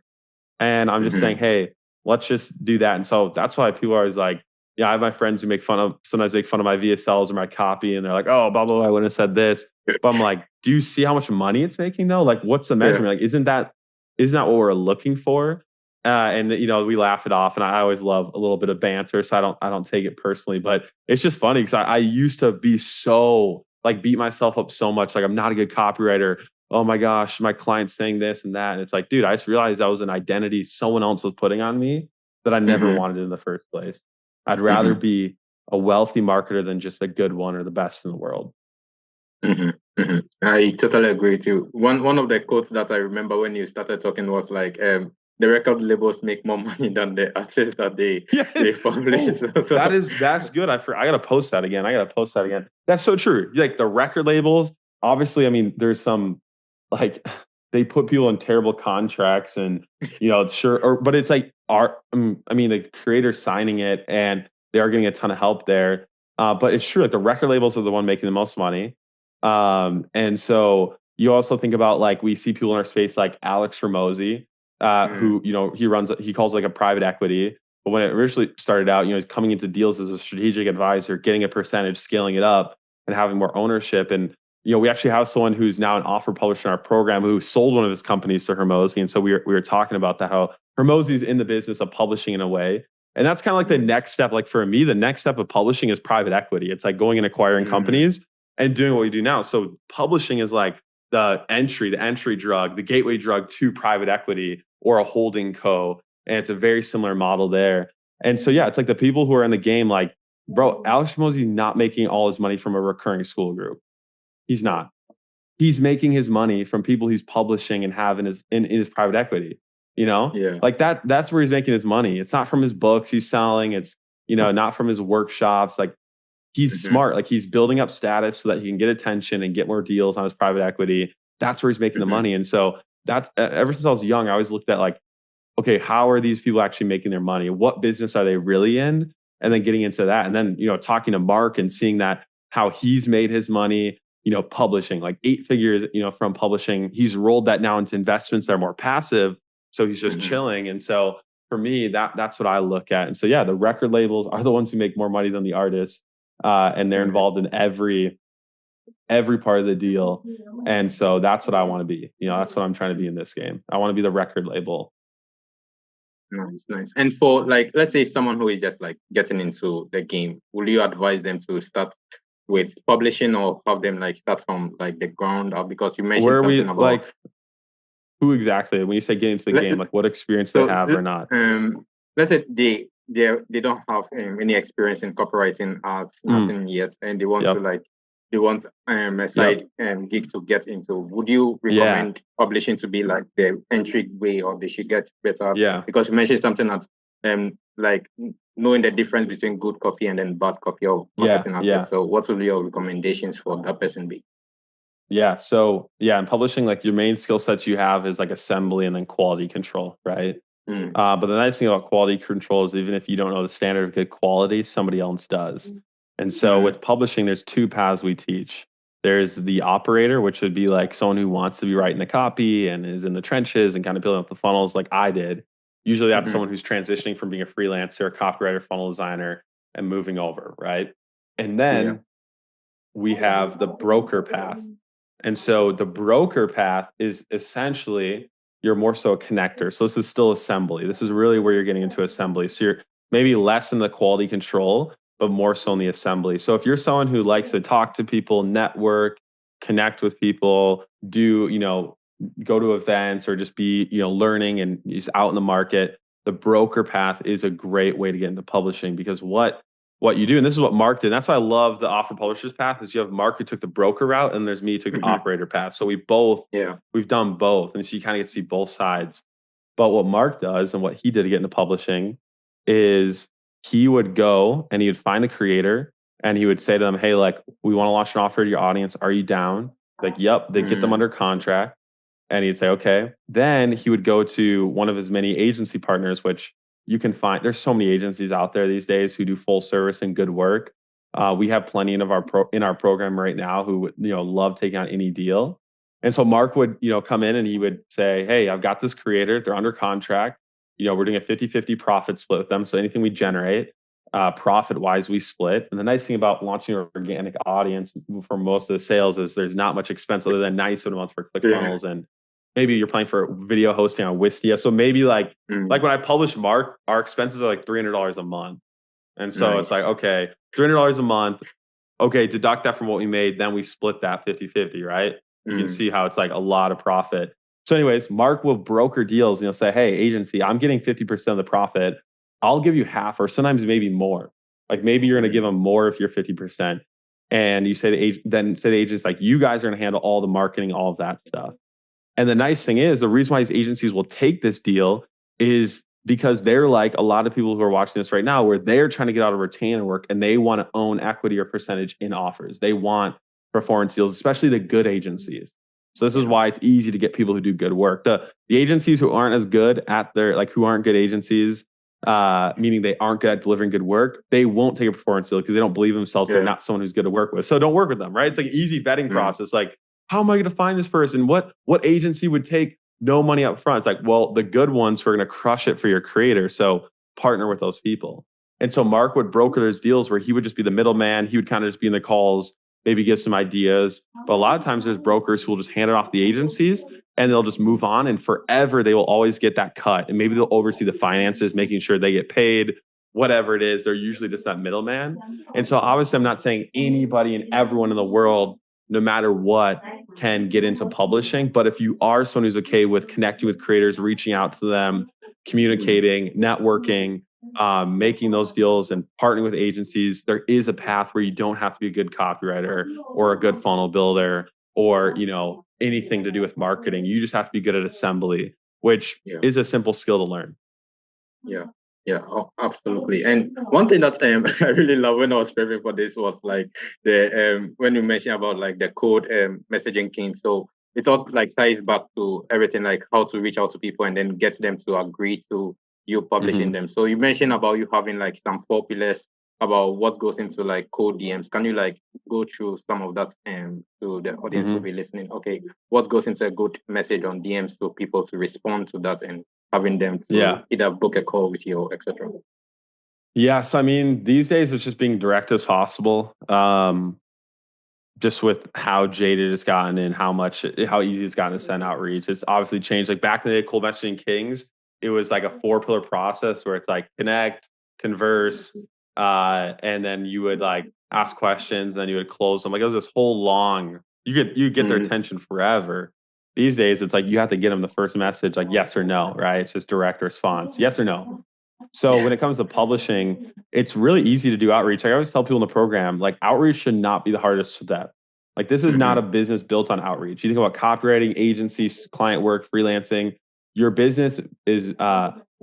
And I'm just saying, hey, let's just do that. And so that's why people are always like, I have my friends who sometimes make fun of my VSLs or my copy, and they're like, oh, blah, blah, blah, I wouldn't have said this. But I'm like, do you see how much money it's making though? Like, what's the measurement? Like, isn't that what we're looking for? And we laugh it off, and I always love a little bit of banter, so I don't take it personally, but it's just funny because I used to be so like beat myself up so much. Like, I'm not a good copywriter. Oh my gosh, my client's saying this and that. And it's like, dude, I just realized that was an identity someone else was putting on me that I never wanted in the first place. I'd rather be a wealthy marketer than just a good one or the best in the world. I totally agree with you. One of the quotes that I remember when you started talking was like, the record labels make more money than the artists that they publish. That's good. I got to post that again. That's so true. Like, the record labels obviously, I mean, there's some like they put people in terrible contracts and it's sure but it's like I mean the creator signing it and they are getting a ton of help there. But it's true, like the record labels are the one making the most money. And so you also think about like we see people in our space like Alex Ramosi, who he calls like a private equity. But when it originally started out, he's coming into deals as a strategic advisor, getting a percentage, scaling it up, and having more ownership. And we actually have someone who's now an offer publisher in our program who sold one of his companies to Hermosi. And so we were talking about that, how Hermosi is in the business of publishing in a way. And that's kind of like the next step. Like for me, the next step of publishing is private equity. It's like going and acquiring companies and doing what we do now. So publishing is like the entry drug, the gateway drug to private equity or a holding co. And it's a very similar model there. And so, yeah, it's like the people who are in the game, like, bro, Alex Hermosi's not making all his money from a recurring school group. He's not. He's making his money from people he's publishing and having in his private equity. Yeah. Like that's where he's making his money. It's not from his books he's selling. It's not from his workshops. Like he's smart. Like he's building up status so that he can get attention and get more deals on his private equity. That's where he's making the money. And so that's ever since I was young, I always looked at like, okay, how are these people actually making their money? What business are they really in? And then getting into that. And then, talking to Mark and seeing that how he's made his money, publishing like 8 figures, from publishing. He's rolled that now into investments that are more passive. So he's just chilling. And so for me, that's what I look at. And so, yeah, the record labels are the ones who make more money than the artists. And they're involved in every part of the deal. And so that's what I want to be. That's what I'm trying to be in this game. I want to be the record label. Nice. And for like, let's say someone who is just like getting into the game, will you advise them to start with publishing or have them like start from like the ground up? Because you mentioned something about like who exactly, when you say get into the game, like what experience they have or not? Let's say they don't have any experience in copywriting ads, nothing yet, and they want to they want a side gig to get into. Would you recommend publishing to be like the entry way, or they should get better at? Yeah. Because you mentioned something that like knowing the difference between good copy and then bad copy of marketing assets. So what will your recommendations for that person be? Yeah. So in publishing, like your main skill sets you have is like assembly and then quality control, right? But the nice thing about quality control is even if you don't know the standard of good quality, somebody else does. And so with publishing, there's 2 paths we teach. There's the operator, which would be like someone who wants to be writing the copy and is in the trenches and kind of building up the funnels like I did. Usually that's someone who's transitioning from being a freelancer, a copywriter, funnel designer, and moving over, right? And then we have the broker path. And so the broker path is essentially you're more so a connector. So this is still assembly. This is really where you're getting into assembly. So you're maybe less in the quality control, but more so in the assembly. So if you're someone who likes to talk to people, network, connect with people, do, go to events or just be, learning and just out in the market, the broker path is a great way to get into publishing because what you do, and this is what Mark did. And that's why I love the offer publishers path is you have Mark who took the broker route and there's me who took the operator path. So we've done both. And so you kind of get to see both sides. But what Mark does and what he did to get into publishing is he would go and he would find a creator and he would say to them, hey, like, we want to launch an offer to your audience. Are you down? Like, yep. They get them under contract. And he'd say, okay. Then he would go to one of his many agency partners, which you can find. There's so many agencies out there these days who do full service and good work. We have plenty in our program right now who love taking on any deal. And so Mark would come in and he would say, hey, I've got this creator. They're under contract. We're doing a 50-50 profit split with them. So anything we generate, profit-wise, we split. And the nice thing about launching an organic audience for most of the sales is there's not much expense other than $97 a month for ClickFunnels and maybe you're playing for video hosting on Wistia. So maybe like when I publish Mark, our expenses are like $300 a month. And so it's like, okay, $300 a month. Okay, deduct that from what we made. Then we split that 50-50, right? You can see how it's like a lot of profit. So anyways, Mark will broker deals, say, hey, agency, I'm getting 50% of the profit. I'll give you half or sometimes maybe more. Like maybe you're going to give them more if you're 50%. And you say the agents like, you guys are going to handle all the marketing, all of that stuff. And the nice thing is the reason why these agencies will take this deal is because they're like a lot of people who are watching this right now where they're trying to get out of retainer work and they want to own equity or percentage in offers. They want performance deals, especially the good agencies. So this is why it's easy to get people who do good work. The agencies who aren't as good at their, like, who aren't good agencies, meaning they aren't good at delivering good work, they won't take a performance deal because they don't believe themselves. They're not someone who's good to work with. So don't work with them, right? It's like an easy vetting process. Like, how am I going to find this person? What agency would take no money up front? It's like, well, the good ones who are going to crush it for your creator. So partner with those people. And so Mark would broker those deals where he would just be the middleman. He would kind of just be in the calls, maybe give some ideas. But a lot of times there's brokers who will just hand it off the agencies and they'll just move on, and forever they will always get that cut. And maybe they'll oversee the finances, making sure they get paid, whatever it is. They're usually just that middleman. And so obviously I'm not saying anybody and everyone in the world, no matter what, can get into publishing. But if you are someone who's okay with connecting with creators, reaching out to them, communicating, networking, making those deals and partnering with agencies, there is a path where you don't have to be a good copywriter or a good funnel builder or, anything to do with marketing. You just have to be good at assembly, which is a simple skill to learn. Yeah. Yeah, absolutely. And one thing that I really love when I was preparing for this was like the when you mentioned about like the code messaging king. So it all like ties back to everything, like how to reach out to people and then get them to agree to you publishing them. So you mentioned about you having like some 4 pillars about what goes into like code DMs. Can you like go through some of that to the audience who will be listening? Okay, what goes into a good message on DMs to people to respond to that and having them to either book a call with you, etc. Yeah. So, I mean, these days it's just being direct as possible. Just with how jaded it's gotten and how easy it's gotten to send outreach. It's obviously changed. Like back in the day, cold messaging kings, it was like a 4-pillar process where it's like connect, converse, and then you would like ask questions, and then you would close them. Like it was this whole long, you get their attention forever. These days, it's like you have to get them the first message, like yes or no, right? It's just direct response, yes or no. So when it comes to publishing, it's really easy to do outreach. I always tell people in the program, like outreach should not be the hardest step. Like this is not a business built on outreach. You think about copywriting, agencies, client work, freelancing. Your business is,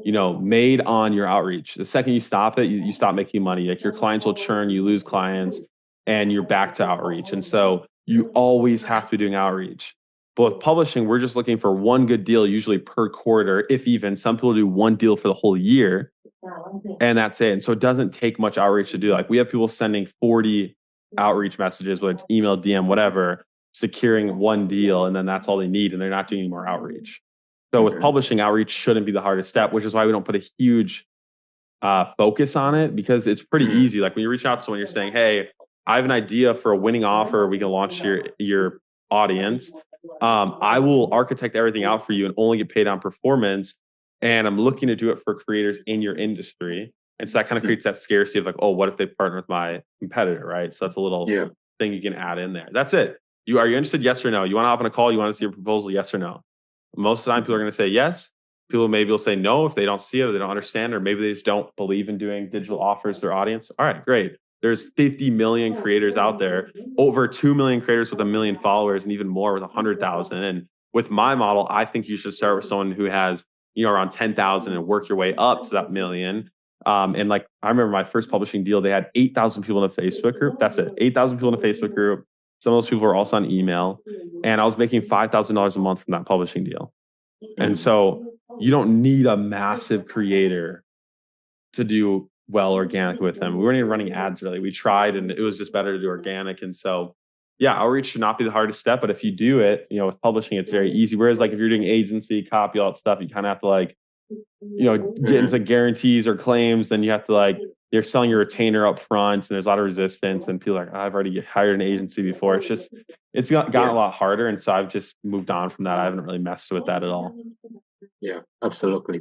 made on your outreach. The second you stop it, you stop making money. Like your clients will churn, you lose clients, and you're back to outreach. And so you always have to be doing outreach. But with publishing, we're just looking for one good deal, usually per quarter, if even. Some people do one deal for the whole year, and that's it. And so it doesn't take much outreach to do. Like we have people sending 40 outreach messages, whether it's email, DM, whatever, securing one deal, and then that's all they need, and they're not doing any more outreach. So with publishing, outreach shouldn't be the hardest step, which is why we don't put a huge focus on it, because it's pretty easy. Like when you reach out to someone, you're saying, hey, I have an idea for a winning offer. We can launch your audience. I will architect everything out for you and only get paid on performance. And I'm looking to do it for creators in your industry. And so that kind of creates that scarcity of like, oh, what if they partner with my competitor, right? So that's a little thing you can add in there. That's it. Are you interested? Yes or no? You want to hop on a call? You want to see your proposal? Yes or no? Most of the time, people are going to say yes. People maybe will say no if they don't see it or they don't understand, or maybe they just don't believe in doing digital offers to their audience. All right, great. There's 50 million creators out there, over 2 million creators with 1 million followers, and even more with 100,000. And with my model, I think you should start with someone who has, around 10,000 and work your way up to that million. And like, I remember my first publishing deal, they had 8,000 people in the Facebook group. That's it. 8,000 people in the Facebook group. Some of those people were also on email, and I was making $5,000 a month from that publishing deal. And so you don't need a massive creator to do well organically with them. We weren't even running ads really. We tried, and it was just better to do organic. And so, yeah, outreach should not be the hardest step, but if you do it, with publishing, it's very easy. Whereas like if you're doing agency, copy, all that stuff, you kind of have to like, get into guarantees or claims. Then you have to like, you're selling your retainer up front, and there's a lot of resistance, and people are like, I've already hired an agency before. It's gotten a lot harder. And so I've just moved on from that. I haven't really messed with that at all. Yeah, absolutely.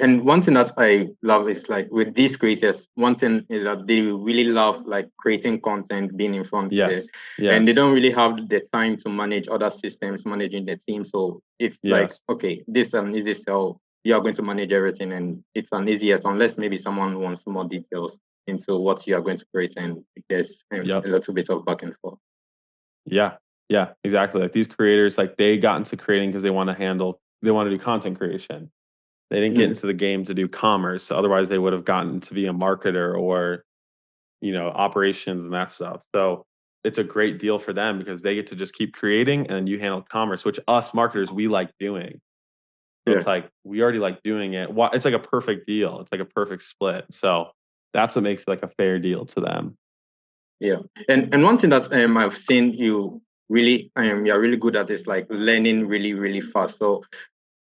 And one thing that I love is like with these creators, one thing is that they really love like creating content, being in front there. And they don't really have the time to manage other systems, managing the team. So it's like, okay, this is an easy sell. You are going to manage everything, and it's an easy yes, unless maybe someone wants more details into what you are going to create, and there's a little bit of back and forth. Yeah, exactly. Like these creators, like they got into creating because they want to do content creation. They didn't get into the game to do commerce. Otherwise they would have gotten to be a marketer or, operations and that stuff. So it's a great deal for them because they get to just keep creating and you handle commerce, which us marketers, we like doing. So it's Yeah. like, we already like doing it. It's like a perfect deal. It's like a perfect split. So that's what makes it like a fair deal to them. Yeah. And one thing that I've seen you really you're really good at is like learning really, really fast. So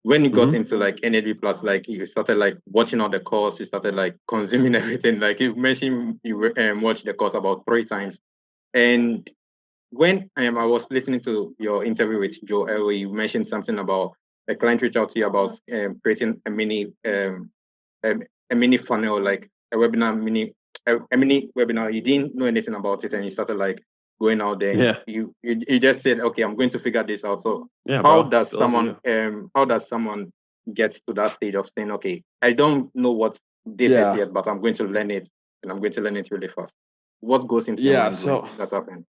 when you got into like NAB plus, like you started like watching all the course, you started like consuming everything. Like you mentioned, you watched the course about 3 times. And when I was listening to your interview with Joel, you mentioned something about a client reached out to you about creating a mini funnel, like a mini webinar. You didn't know anything about it, and you started like going out there, and Yeah. you just said, okay, I'm going to figure this out. So Yeah, how bro. does Still as someone you. get to that stage of saying, okay, I don't know what this is Yeah. yet, but I'm going to learn it, and I'm going to learn it really fast? What goes into your Yeah. mind when So, that happens?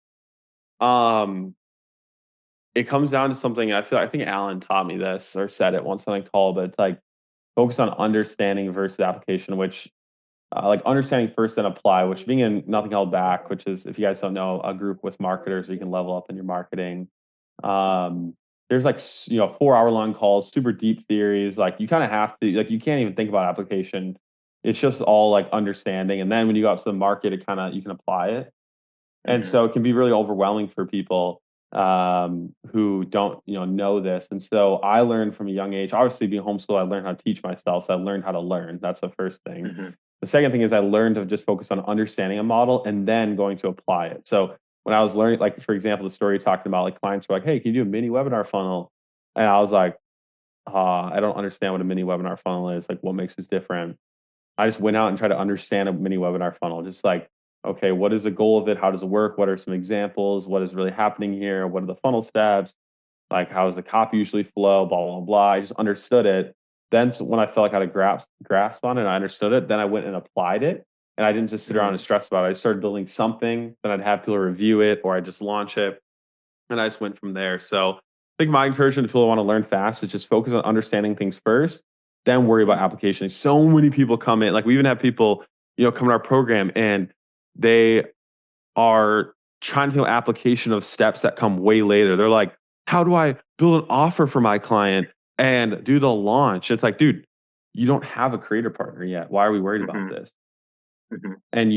it comes down to something I think Alan taught me this or said it once on a call, but it's like focus on understanding versus application, which like understanding first then apply, which being in Nothing Held Back, which is, if you guys don't know, a group with marketers where you can level up in your marketing. Um, there's like 4 hour long calls, super deep theories. Like you kind of have to, like, you can't even think about application. It's just all like understanding, and then when you go out to the market, you can apply it. And Mm-hmm. so it can be really overwhelming for people who don't know this. And so I learned from a young age, obviously being homeschooled, I learned how to teach myself, so I learned how to learn. That's the first thing. Mm-hmm. The second thing is I learned to just focus on understanding a model and then going to apply it. So when I was learning, like for example, the story talking about, like, clients were like, hey, can you do a mini webinar funnel? And I was like, I don't understand what a mini webinar funnel is. Like, what makes this different? I just went out and tried to understand a mini webinar funnel. Just like, okay, what is the goal of it? How does it work? What are some examples? What is really happening here? What are the funnel steps? Like, how does the copy usually flow? Blah, blah, blah. I just understood it. Then when I felt like I had a grasp on it and I understood it, then I went and applied it. And I didn't just sit around and stress about it. I started building something, then I'd have people review it, or I just launch it. And I just went from there. So I think my encouragement to people who want to learn fast is just focus on understanding things first, then worry about application. So many people come in, like we even have people, come to our program and they are trying to think of application of steps that come way later. They're like, how do I build an offer for my client and do the launch? It's like, dude, you don't have a creator partner yet. Why are we worried about Mm-hmm. this? Mm-hmm. And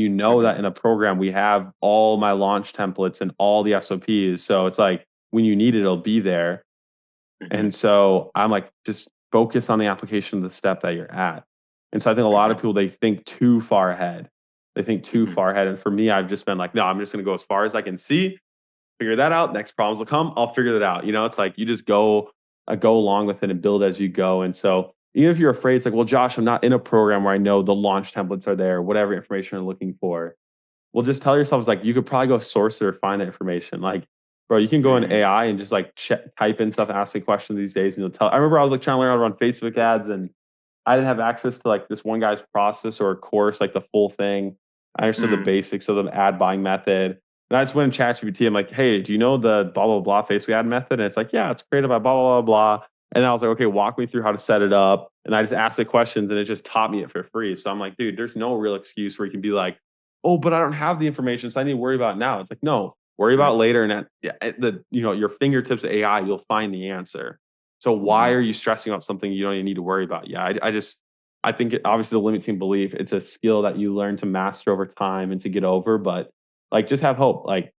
that in a program, we have all my launch templates and all the SOPs. So it's like, when you need it, it'll be there. Mm-hmm. And so I'm like, just focus on the application of the step that you're at. And so I think a lot of people, they think too far ahead. They think too Mm-hmm. far ahead. And for me, I've just been like, no, I'm just going to go as far as I can see, figure that out. Next problems will come. I'll figure that out. It's like, you just go along with it and build as you go. And so even if you're afraid, it's like, well, Josh, I'm not in a program where I know the launch templates are there, whatever information you're looking for. Well, just tell yourself, it's like, you could probably go source it or find that information. Like, bro, you can go in Mm-hmm. AI and just like type in stuff, ask a question these days, and you'll tell. I remember I was like trying to learn how to run Facebook ads, and I didn't have access to like this one guy's process or a course, like the full thing. I understood the basics of the ad buying method. And I just went in ChatGPT. I'm like, hey, do you know the blah, blah, blah Facebook ad method? And it's like, yeah, it's created by blah, blah, blah, blah. And I was like, okay, walk me through how to set it up. And I just asked the questions and it just taught me it for free. So I'm like, dude, there's no real excuse where you can be like, oh, but I don't have the information, so I need to worry about it now. It's like, no, worry about it later. And at the your fingertips of AI, you'll find the answer. So why Mm-hmm. are you stressing about something you don't even need to worry about? Yeah, I think obviously the limiting belief, it's a skill that you learn to master over time and to get over. But like, just have hope. Like,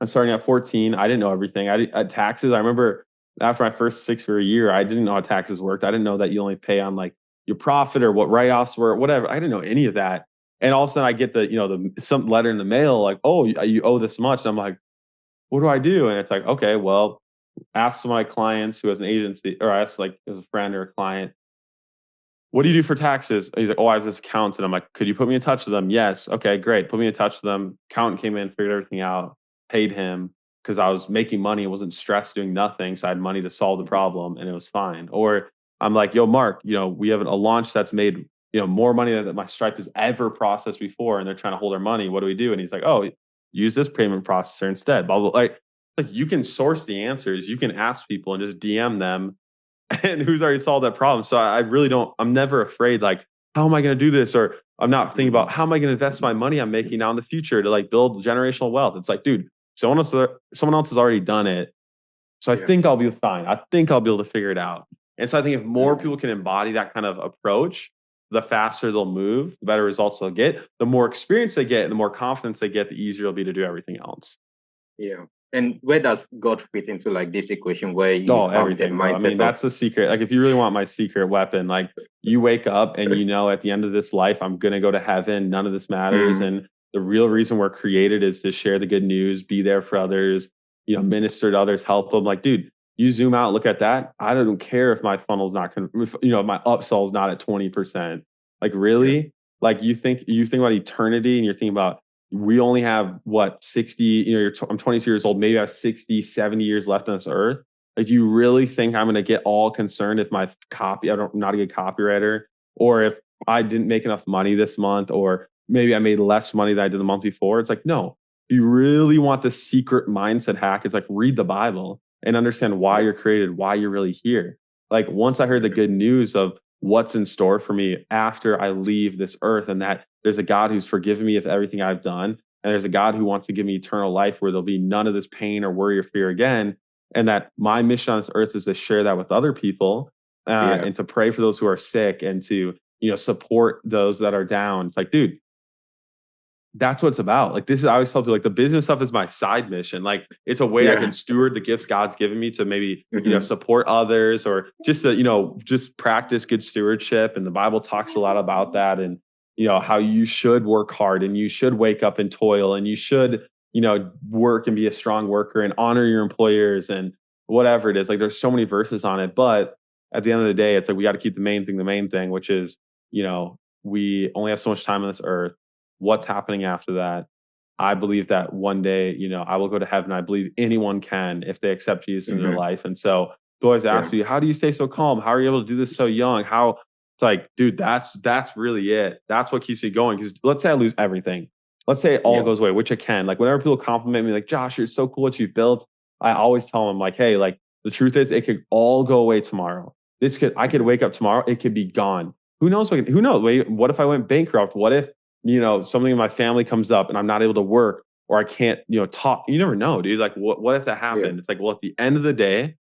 I'm starting at 14. I didn't know everything. At taxes, I remember after my first 6 for a year, I didn't know how taxes worked. I didn't know that you only pay on like your profit or what write-offs were, whatever. I didn't know any of that. And all of a sudden I get some letter in the mail like, oh, you owe this much. And I'm like, what do I do? And it's like, okay, well, ask my clients who has an agency, or ask like as a friend or a client, what do you do for taxes? He's like, oh, I have this accountant. And I'm like, could you put me in touch with them? Yes. Okay, great. Put me in touch with them. Accountant came in, figured everything out, paid him because I was making money. I wasn't stressed doing nothing. So I had money to solve the problem and it was fine. Or I'm like, yo, Mark, we have a launch that's made, more money than my Stripe has ever processed before. And they're trying to hold our money. What do we do? And he's like, oh, use this payment processor instead. Blah, blah. Like you can source the answers. You can ask people and just DM them and who's already solved that problem. So I really don't, I'm never afraid, like, how am I going to do this? Or I'm not thinking about how am I going to invest my money I'm making now in the future to like build generational wealth. It's like, dude, someone else has already done it. So I think I'll be fine. I think I'll be able to figure it out. And so I think if more people can embody that kind of approach, the faster they'll move, the better results they'll get. The more experience they get, the more confidence they get, the easier it'll be to do everything else. Yeah. And where does God fit into like this equation where you Oh, have the everything, bro. I mean, mindset of that's the secret. Like, if you really want my secret weapon, like, you wake up and you know at the end of this life, I'm going to go to heaven. None of this matters. And the real reason we're created is to share the good news, be there for others, minister to others, help them. Like, dude, you zoom out, look at that. I don't care if my funnel's not, my upsell's not at 20%. Like, really? Like, you think about eternity and you're thinking about, we only have what, 60, I'm 22 years old, maybe I have 60, 70 years left on this earth. Like, do you really think I'm going to get all concerned if I'm not a good copywriter, or if I didn't make enough money this month, or maybe I made less money than I did the month before? It's like, no, if you really want the secret mindset hack, it's like, read the Bible and understand why you're created, why you're really here. Like, once I heard the good news of what's in store for me after I leave this earth, and that there's a God who's forgiven me of everything I've done, and there's a God who wants to give me eternal life where there'll be none of this pain or worry or fear again, and that my mission on this earth is to share that with other people, and to pray for those who are sick, and to support those that are down. It's like, dude, that's what it's about. Like, this is, I always tell people, like, the business stuff is my side mission. Like, it's a way I can steward the gifts God's given me to maybe, support others, or just to, just practice good stewardship. And the Bible talks a lot about that. And, how you should work hard, and you should wake up and toil, and you should, work and be a strong worker and honor your employers and whatever it is. Like, there's so many verses on it, but at the end of the day, it's like, we got to keep the main thing, which is, we only have so much time on this earth. What's happening after that? I believe that one day, I will go to heaven. I believe anyone can if they accept Jesus into their life. And so I always ask you, how do you stay so calm? How are you able to do this so young? How, it's like, dude, that's really it. That's what keeps me going. Because let's say I lose everything. Let's say it all goes away, which it can. Like, whenever people compliment me, like, Josh, you're so cool what you've built, I always tell them, like, hey, like, the truth is, it could all go away tomorrow. I could wake up tomorrow, it could be gone. Who knows? Who knows? Wait, what if I went bankrupt? What if, something in my family comes up and I'm not able to work, or I can't, talk? You never know, dude. Like, what if that happened? It's like, well, at the end of the day,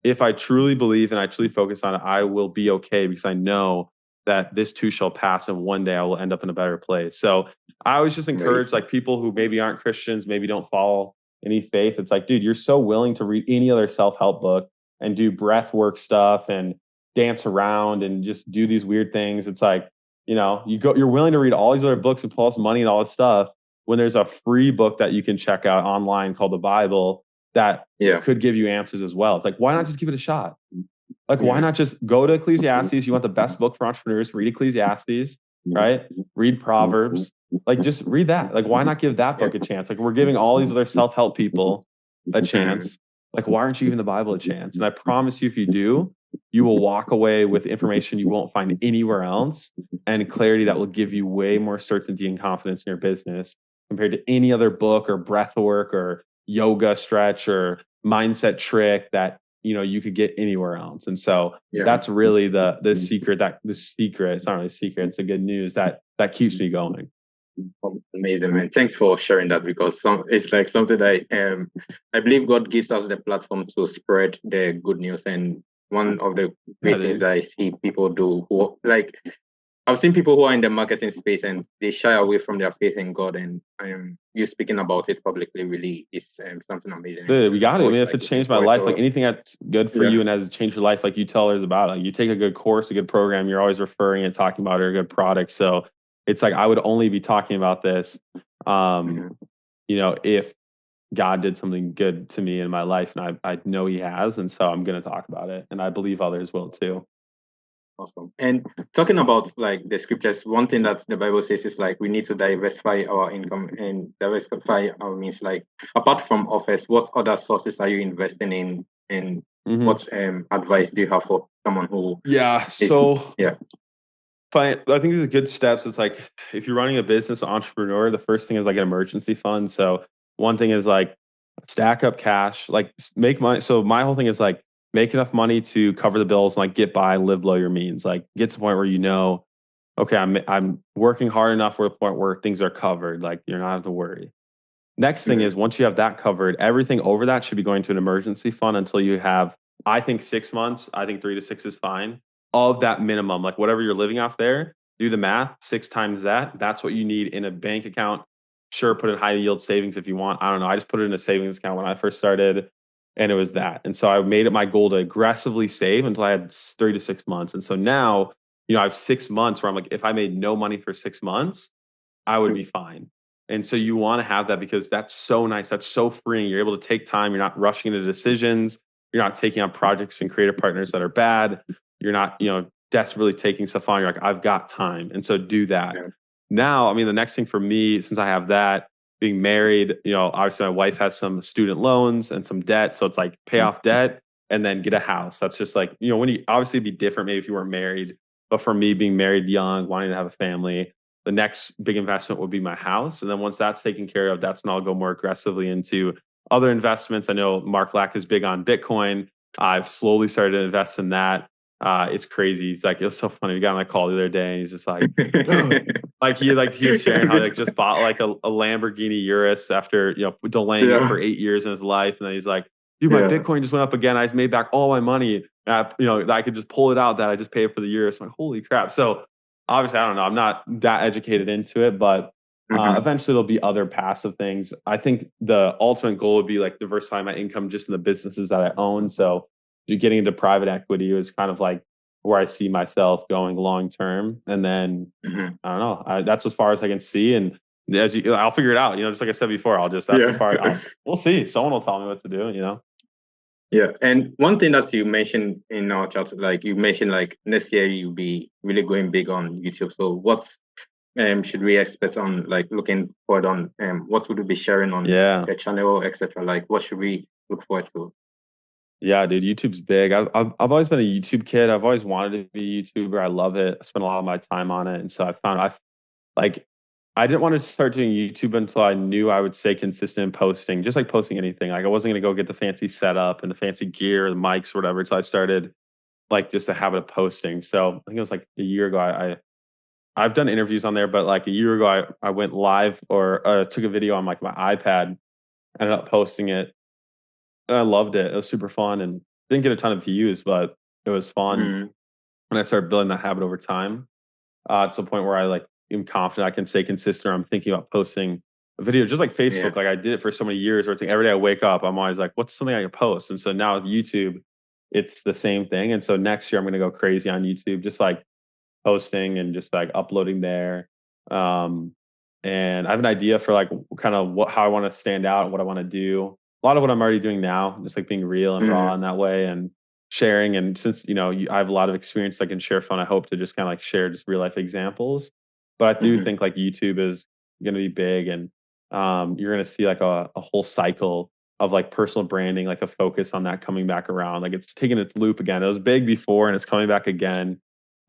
if I truly believe and I truly focus on it, I will be okay, because I know that this too shall pass, and one day I will end up in a better place. So I always just encourage, like, people who maybe aren't Christians, maybe don't follow any faith. It's like, dude, you're so willing to read any other self-help book and do breath work stuff and dance around and just do these weird things. It's like, you're willing to read all these other books and pull out some money and all this stuff, when there's a free book that you can check out online called the Bible that could give you answers as well. It's like, why not just give it a shot? Like, why not just go to Ecclesiastes? You want the best book for entrepreneurs? Read Ecclesiastes, right? Read Proverbs. Like, just read that. Like, why not give that book a chance? Like, we're giving all these other self-help people a chance. Like, why aren't you giving the Bible a chance? And I promise you, if you do, you will walk away with information you won't find anywhere else, and clarity that will give you way more certainty and confidence in your business compared to any other book or breath work or yoga stretch or mindset trick that you could get anywhere else. And so that's really the secret. It's not really a secret, it's the good news that keeps me going. Amazing, man. Thanks for sharing that, because it's like something that I believe God gives us the platform to spread the good news. And one of the great things I see people do, like, I've seen people who are in the marketing space and they shy away from their faith in God, and you speaking about it publicly really is something amazing. Dude, we got it. I mean, if it's changed my life, like, anything that's good for you and has changed your life, like, you tell others about it. Like, you take a good course, a good program, you're always referring and talking about it, or a good product. So it's like, I would only be talking about this, if God did something good to me in my life, and I know He has, and so I'm going to talk about it, and I believe others will too. Awesome. And talking about, like, the scriptures, one thing that the Bible says is, like, we need to diversify our income and diversify our means. Like, apart from offers, what other sources are you investing in, and what advice do you have for someone who I think these are good steps. It's like, if you're running a business, entrepreneur, the first thing is, like, an emergency fund. So one thing is, like, stack up cash, like, make money. So my whole thing is, like, make enough money to cover the bills and, like, get by, live below your means. Like, get to the point where okay, I'm working hard enough for the point where things are covered. Like, you're not have to worry. Next thing is once you have that covered, everything over that should be going to an emergency fund until you have, I think 6 months, I think 3 to 6 is fine, of that minimum, like whatever you're living off there, do the math, 6 times that, that's what you need in a bank account. Sure, put in high yield savings if you want. I don't know. I just put it in a savings account when I first started and it was that. And so I made it my goal to aggressively save until I had 3 to 6 months. And so now, I have 6 months where I'm like, if I made no money for 6 months, I would be fine. And so you want to have that because that's so nice. That's so freeing. You're able to take time. You're not rushing into decisions. You're not taking on projects and creative partners that are bad. You're not, desperately taking stuff on. You're like, I've got time. And so do that. Yeah. Now, the next thing for me, since I have that, being married, obviously my wife has some student loans and some debt. So it's like pay off debt and then get a house. That's just like, when you obviously it'd be different maybe if you weren't married. But for me, being married young, wanting to have a family, the next big investment would be my house. And then once that's taken care of, that's when I'll go more aggressively into other investments. I know Mark Lack is big on Bitcoin. I've slowly started to invest in that. It's crazy. He's like, it was so funny. We got on my call the other day and he's just like, he was sharing how he just bought like a Lamborghini Urus after, delaying it for 8 years in his life. And then he's like, dude, my Bitcoin just went up again. I just made back all my money. That I could just pull it out that I just paid for the Urus. I'm like, holy crap. So obviously, I don't know. I'm not that educated into it, but eventually there'll be other passive things. I think the ultimate goal would be like diversifying my income just in the businesses that I own. So getting into private equity is kind of like where I see myself going long term. And then I don't know. That's as far as I can see. And I'll figure it out. Just like I said before, that's as far. We'll see. Someone will tell me what to do. Yeah, and one thing that you mentioned in our chat, like you mentioned, like next year you'll be really going big on YouTube. So what's should we expect on like looking forward on what would you be sharing on the channel, etc.? Like what should we look forward to? Yeah, dude, YouTube's big. I've always been a YouTube kid. I've always wanted to be a YouTuber. I love it. I spend a lot of my time on it, and so I didn't want to start doing YouTube until I knew I would stay consistent in posting, just like posting anything. Like I wasn't going to go get the fancy setup and the fancy gear, the mics, or whatever. Until I started like just a habit of posting. So I think it was like a year ago. I've done interviews on there, but like a year ago, I went live or took a video on like my iPad, ended up posting it, and I loved it. It was super fun and didn't get a ton of views, but it was fun. And I started building that habit over time to the point where I am confident I can stay consistent. Or I'm thinking about posting a video, just like Facebook. Like I did it for so many years. Where it's like every day I wake up, I'm always like, "What's something I can post?" And so now with YouTube, it's the same thing. And so next year I'm going to go crazy on YouTube, just like posting and just like uploading there. And I have an idea for like kind of how I want to stand out and what I want to do. A lot of what I'm already doing now, just like being real and raw in that way and sharing. And since, I have a lot of experience I can share fun, I hope to just kind of like share just real life examples. But I do think like YouTube is going to be big and you're going to see like a whole cycle of like personal branding, like a focus on that coming back around. Like it's taking its loop again. It was big before and it's coming back again.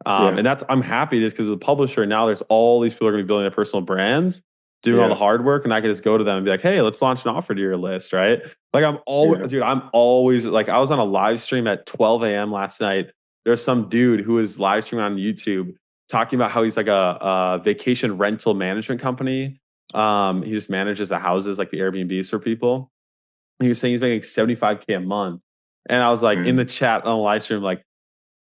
And I'm happy just because as a publisher now there's all these people are going to be building their personal brands, doing all the hard work, and I can just go to them and be like, hey, let's launch an offer to your list, right? Like I'm always like I was on a live stream at 12 a.m. last night. There's some dude who was live streaming on YouTube talking about how he's like a vacation rental management company. He just manages the houses, like the Airbnbs for people. He was saying he's making 75K a month. And I was like in the chat on the live stream, like,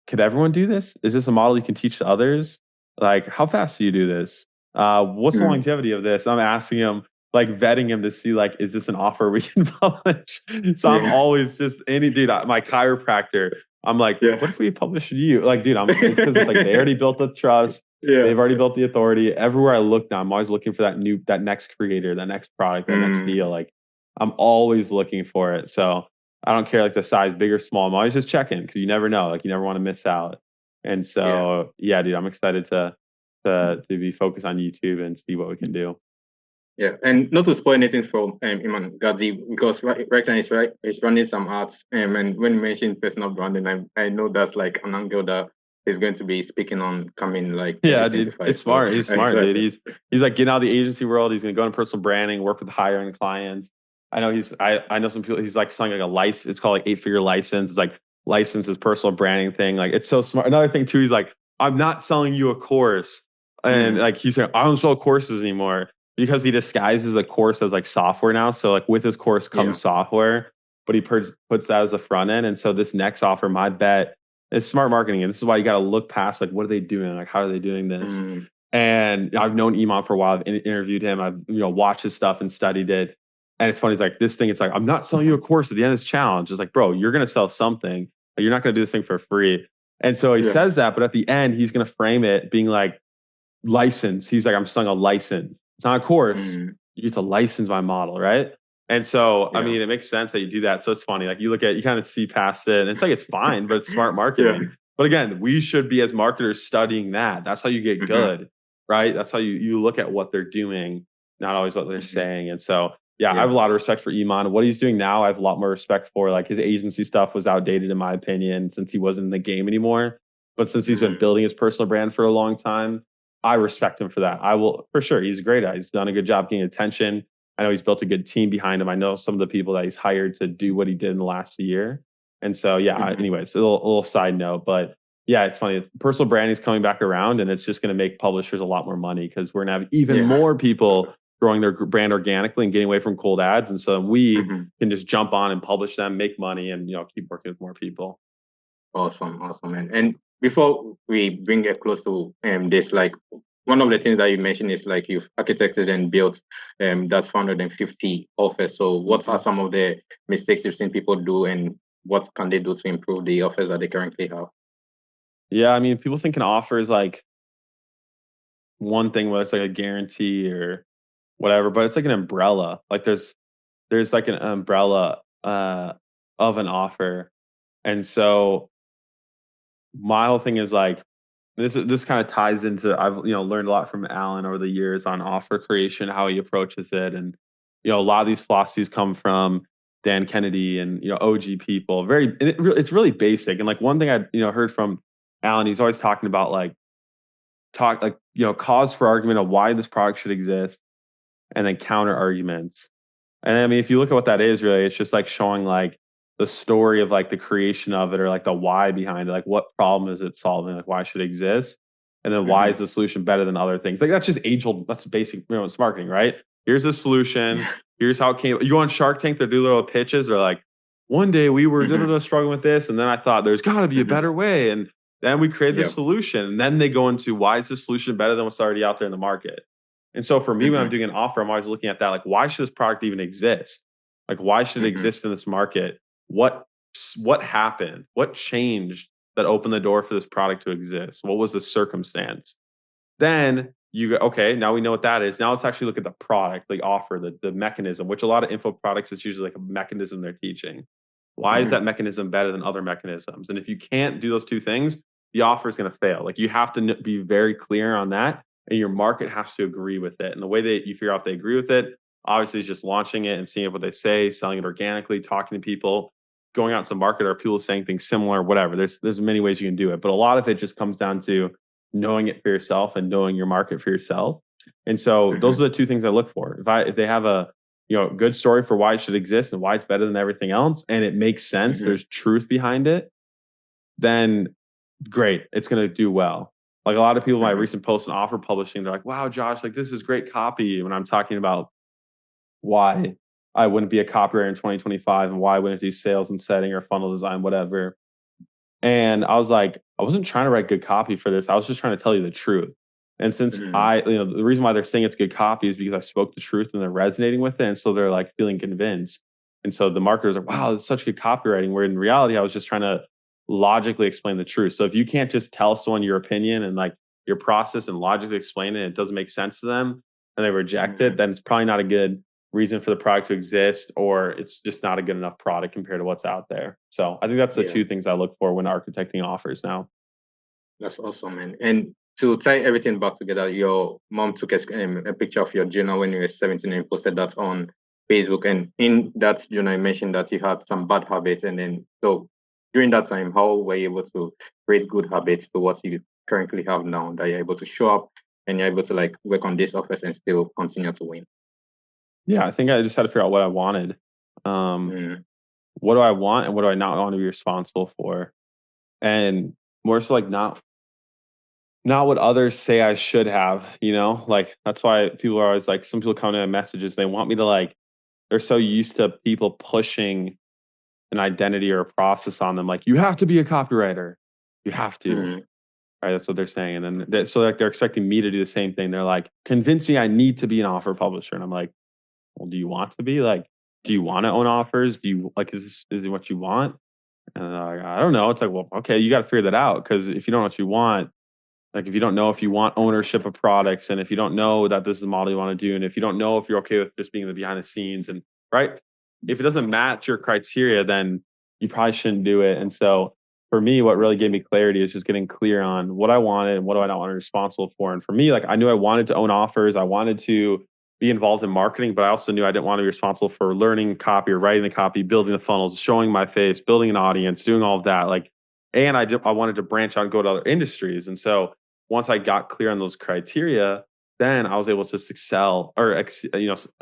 could everyone do this? Is this a model you can teach to others? Like, how fast do you do this? What's the longevity of this? I'm asking him, like vetting him to see, like, is this an offer we can publish? So I'm always just dude, my chiropractor, I'm like, what if we publish you? Like, dude, it's because it's like they already built the trust. They've already built the authority. Everywhere I look now, I'm always looking for that next creator, that next product, that next deal. Like, I'm always looking for it. So I don't care like the size, big or small. I'm always just checking because you never know. Like you never want to miss out. And so yeah, dude, I'm excited to be focused on YouTube and see what we can do. Yeah, and not to spoil anything from Iman Gazi, because right now he's running some ads. And when you mentioned personal branding, I know that's like an angle that he's going to be speaking on coming like dude, it's smart. He's smart, dude. He's like getting out of the agency world. He's gonna go into personal branding, work with higher end clients. I know I know some people. He's like selling like a license. It's called like 8-figure license. It's like licenses personal branding thing. Like it's so smart. Another thing too, he's like, I'm not selling you a course, and like he's saying, I don't sell courses anymore. because he disguises the course as like software now. So like with his course Yeah. comes software, but he puts that as a front end. And so this next offer, my bet, is smart marketing. And this is why you got to look past like, what are they doing? Like, how are they doing this? Mm, And I've known Iman for a while. I've interviewed him. I've watched his stuff and studied it. And it's funny. It's like this thing. It's like I'm not selling you a course at the end of this challenge. It's like, bro, you're gonna sell something. Like, you're not gonna do this thing for free. And so he yeah. says that, but at the end, he's gonna frame it being like license. He's like, I'm selling a license. It's not a course. Mm, You get to license my model, right? And so, I yeah. mean, it makes sense that you do that. So it's funny. Like you kind of see past it, and it's like it's fine, but it's smart Yeah. marketing. But again, we should be as marketers studying that. That's how you get good, right? That's how you look at what they're doing, not always what they're saying. And so, yeah, I have Yeah. a lot of respect for Iman. What he's doing now, I have a lot more respect for. Like his agency stuff was outdated, in my opinion, since he wasn't in the game anymore. But since he's been building his personal brand for a long time, I respect him for that. I will, for sure. He's great. He's done a good job getting attention. I know he's built a good team behind him. I know some of the people that he's hired to do what he did in the last year. And so, yeah, anyways, a little side note, but yeah, it's funny. Personal branding is coming back around, and it's just going to make publishers a lot more money because we're going to have even Yeah. more people growing their brand organically and getting away from cold ads. And so we can just jump on and publish them, make money, and keep working with more people. Awesome, man. And before we bring it close to this, like one of the things that you mentioned is like you've architected and built that's 450 offers. So what are some of the mistakes you've seen people do, and what can they do to improve the offers that they currently have? Yeah, I mean, people think an offer is like one thing where it's like a guarantee or whatever, but it's like an umbrella. Like there's like an umbrella of an offer. And so my whole thing is like this kind of ties into I've learned a lot from Alan over the years on offer creation, how he approaches it. And a lot of these philosophies come from Dan Kennedy and OG people. It's really basic. And like one thing I heard from Alan, he's always talking about like cause for argument of why this product should exist, and then counter arguments. And I mean, if you look at what that is, really, it's just like showing like the story of like the creation of it, or like the why behind it, like what problem is it solving, like why should it exist, and then why is the solution better than other things. Like that's just age old. That's basic, it's marketing, right? Here's the solution. Here's how it came. You go on Shark Tank, they do little pitches. They're like, one day we were struggling with this, and then I thought there's got to be a better way, and then we created this solution. And then they go into why is this solution better than what's already out there in the market. And so for me, when I'm doing an offer, I'm always looking at that. Like, why should this product even exist? Like, why should it exist in this market? What happened? What changed that opened the door for this product to exist? What was the circumstance? Then you go, okay, now we know what that is. Now let's actually look at the product, the offer, the mechanism, which a lot of info products is usually like a mechanism they're teaching. Why is that mechanism better than other mechanisms? And if you can't do those two things, the offer is going to fail. Like you have to be very clear on that, and your market has to agree with it. And the way that you figure out if they agree with it, obviously, is just launching it and seeing what they say, selling it organically, talking to people, going out to market. Are people saying things similar? Whatever. There's many ways you can do it, but a lot of it just comes down to knowing it for yourself and knowing your market for yourself. And so those are the two things I look for. If they have a good story for why it should exist and why it's better than everything else, and it makes sense, there's truth behind it, then great, it's going to do well. Like a lot of people, my recent posts on offer publishing, they're like, wow, Josh, like this is great copy. When I'm talking about why I wouldn't be a copywriter in 2025 and why I wouldn't do sales and setting or funnel design, whatever. And I was like, I wasn't trying to write good copy for this. I was just trying to tell you the truth. And since the reason why they're saying it's good copy is because I spoke the truth and they're resonating with it. And so they're like feeling convinced. And so the marketers are, wow, it's such good copywriting. Where in reality, I was just trying to logically explain the truth. So if you can't just tell someone your opinion and like your process and logically explain it, and it doesn't make sense to them and they reject it, then it's probably not a good reason for the product to exist, or it's just not a good enough product compared to what's out there. So I think that's the two things I look for when architecting offers now. That's awesome, man. And to tie everything back together, your mom took a picture of your journal when you were 17 and posted that on Facebook. And in that journal, you mentioned that you had some bad habits. And then, so during that time, how were you able to create good habits to what you currently have now, that you're able to show up and you're able to like work on these offers and still continue to win? Yeah, I think I just had to figure out what I wanted. What do I want and what do I not want to be responsible for? And more so like not not what others say I should have, you know? Like, that's why people are always like, some people come to me messages, they want me to like, they're so used to people pushing an identity or a process on them. Like, you have to be a copywriter. You have to. Mm, Right. That's what they're saying. And then so like they're expecting me to do the same thing. They're like, convince me I need to be an offer publisher. And I'm like, well, do you want to be like, do you want to own offers? Do you like, is it what you want? And they're like, I don't know. It's like, well, okay, you got to figure that out. Cause if you don't know what you want, like if you don't know if you want ownership of products, and if you don't know that this is the model you want to do, and if you don't know if you're okay with just being in the behind the scenes, and right, if it doesn't match your criteria, then you probably shouldn't do it. And so for me, what really gave me clarity is just getting clear on what I wanted and what do I not want to be responsible for. And for me, like I knew I wanted to own offers, I wanted to be involved in marketing, but I also knew I didn't want to be responsible for learning copy or writing the copy, building the funnels, showing my face, building an audience, doing all of that. Like, and I wanted to branch out and go to other industries. And so once I got clear on those criteria, then I was able to excel or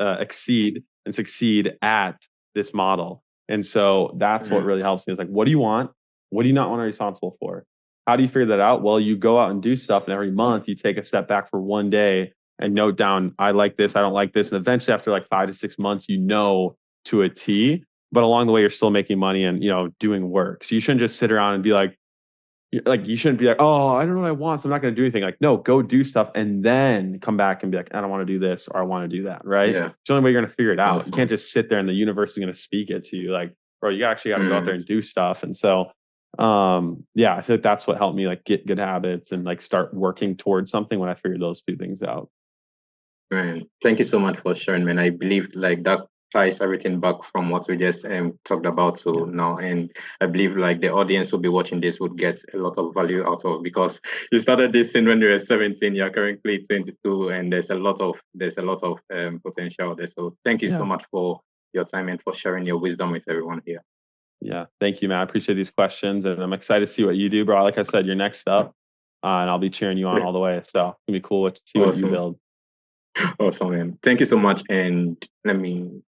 exceed and succeed at this model. And so that's what mm, really helps me is like, what do you want? What do you not want to be responsible for? How do you figure that out? Well, you go out and do stuff, and every month you take a step back for one day and note down, I like this, I don't like this. And eventually, after like 5 to 6 months, you know to a T. But along the way, you're still making money and doing work. So you shouldn't just sit around and be like you shouldn't be like, oh, I don't know what I want, so I'm not going to do anything. Like, no, go do stuff and then come back and be like, I don't want to do this or I want to do that. Right? yeah, It's the only way you're going to figure it out. You can't awesome. just sit there and the universe is going to speak it to you. Like, bro, you actually got to go out there Mm, and do stuff. And so, yeah, I feel like that's what helped me like get good habits and like start working towards something when I figured those two things out. right. Thank you so much for sharing, man. I believe like that ties everything back from what we just talked about to Yeah. now, and I believe like the audience will be watching this would get a lot of value out of, because you started this thing when you were 17, you're currently 22, and there's a lot of potential there. So thank you so Yeah. much for your time and for sharing your wisdom with everyone here. Yeah. Thank you, man. I appreciate these questions and I'm excited to see what you do, bro. Like I said, you're next up. And I'll be cheering you on all the way. So it's gonna be cool to see what you Awesome. build. Awesome, man. Thank you so much. And let me